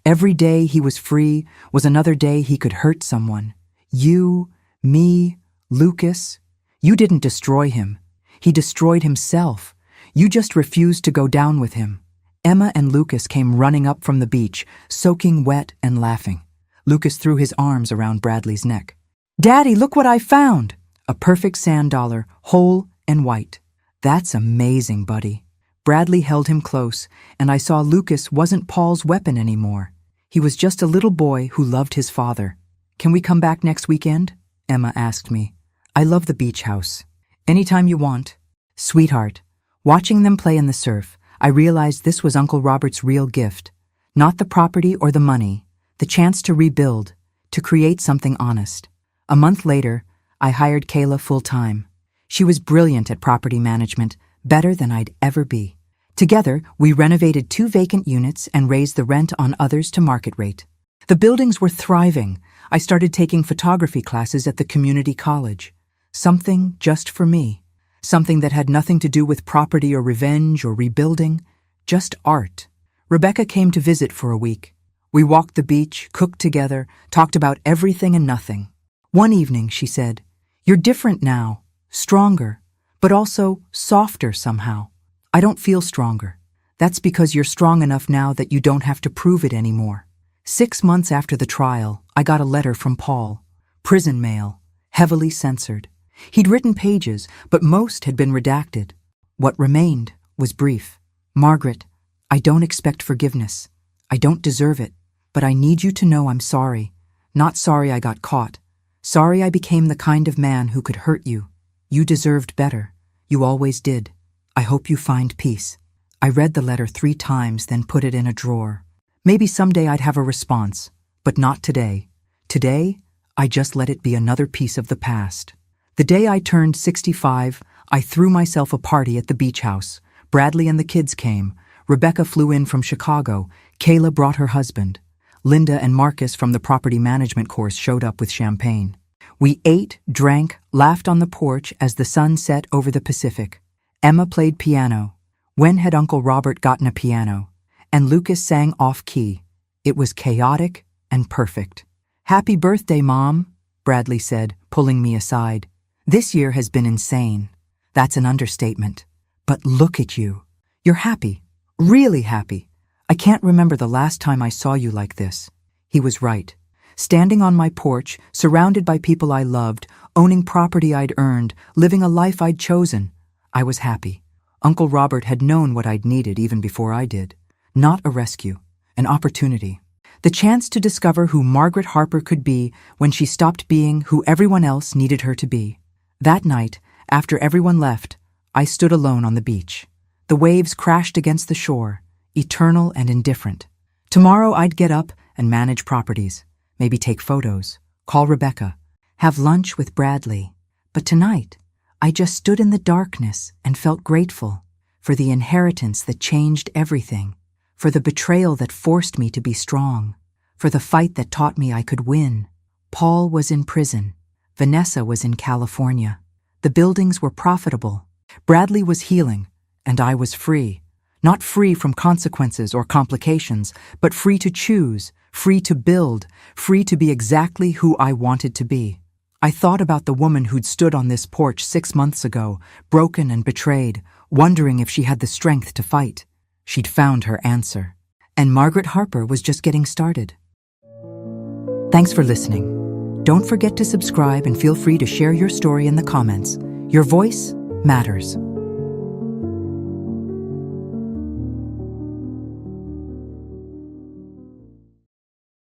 Every day he was free was another day he could hurt someone. You, me, Lucas. You didn't destroy him. He destroyed himself. You just refused to go down with him." Emma and Lucas came running up from the beach, soaking wet and laughing. Lucas threw his arms around Bradley's neck. "Daddy, look what I found!" A perfect sand dollar, whole and white. "That's amazing, buddy." Bradley held him close, and I saw Lucas wasn't Paul's weapon anymore. He was just a little boy who loved his father. "Can we come back next weekend?" Emma asked me. "I love the beach house." "Anytime you want." "Sweetheart." Watching them play in the surf, I realized this was Uncle Robert's real gift. Not the property or the money, the chance to rebuild, to create something honest. A month later, I hired Kayla full-time. She was brilliant at property management, better than I'd ever be. Together, we renovated 2 vacant units and raised the rent on others to market rate. The buildings were thriving. I started taking photography classes at the community college. Something just for me. Something that had nothing to do with property or revenge or rebuilding, just art. Rebecca came to visit for a week. We walked the beach, cooked together, talked about everything and nothing. One evening, she said, "You're different now, stronger, but also softer somehow." "I don't feel stronger." "That's because you're strong enough now that you don't have to prove it anymore." 6 months after the trial, I got a letter from Paul. Prison mail, heavily censored. He'd written pages, but most had been redacted. What remained was brief. "Margaret, I don't expect forgiveness. I don't deserve it, but I need you to know I'm sorry. Not sorry I got caught. Sorry I became the kind of man who could hurt you. You deserved better. You always did. I hope you find peace." I read the letter 3 times, then put it in a drawer. Maybe someday I'd have a response, but not today. Today, I just let it be another piece of the past. The day I turned 65, I threw myself a party at the beach house. Bradley and the kids came. Rebecca flew in from Chicago. Kayla brought her husband. Linda and Marcus from the property management course showed up with champagne. We ate, drank, laughed on the porch as the sun set over the Pacific. Emma played piano. When had Uncle Robert gotten a piano? And Lucas sang off-key. It was chaotic and perfect. "Happy birthday, Mom," Bradley said, pulling me aside. "This year has been insane." That's an understatement. But look at you. You're happy. Really happy. "I can't remember the last time I saw you like this." He was right. Standing on my porch, surrounded by people I loved, owning property I'd earned, living a life I'd chosen, I was happy. Uncle Robert had known what I'd needed even before I did. Not a rescue, an opportunity. The chance to discover who Margaret Harper could be when she stopped being who everyone else needed her to be. That night, after everyone left, I stood alone on the beach. The waves crashed against the shore, eternal and indifferent. Tomorrow I'd get up and manage properties, maybe take photos, call Rebecca, have lunch with Bradley. But tonight, I just stood in the darkness and felt grateful for the inheritance that changed everything, for the betrayal that forced me to be strong, for the fight that taught me I could win. Paul was in prison. Vanessa was in California. The buildings were profitable. Bradley was healing, and I was free. Not free from consequences or complications, but free to choose, free to build, free to be exactly who I wanted to be. I thought about the woman who'd stood on this porch 6 months ago, broken and betrayed, wondering if she had the strength to fight. She'd found her answer. And Margaret Harper was just getting started. Thanks for listening. Don't forget to subscribe and feel free to share your story in the comments. Your voice matters.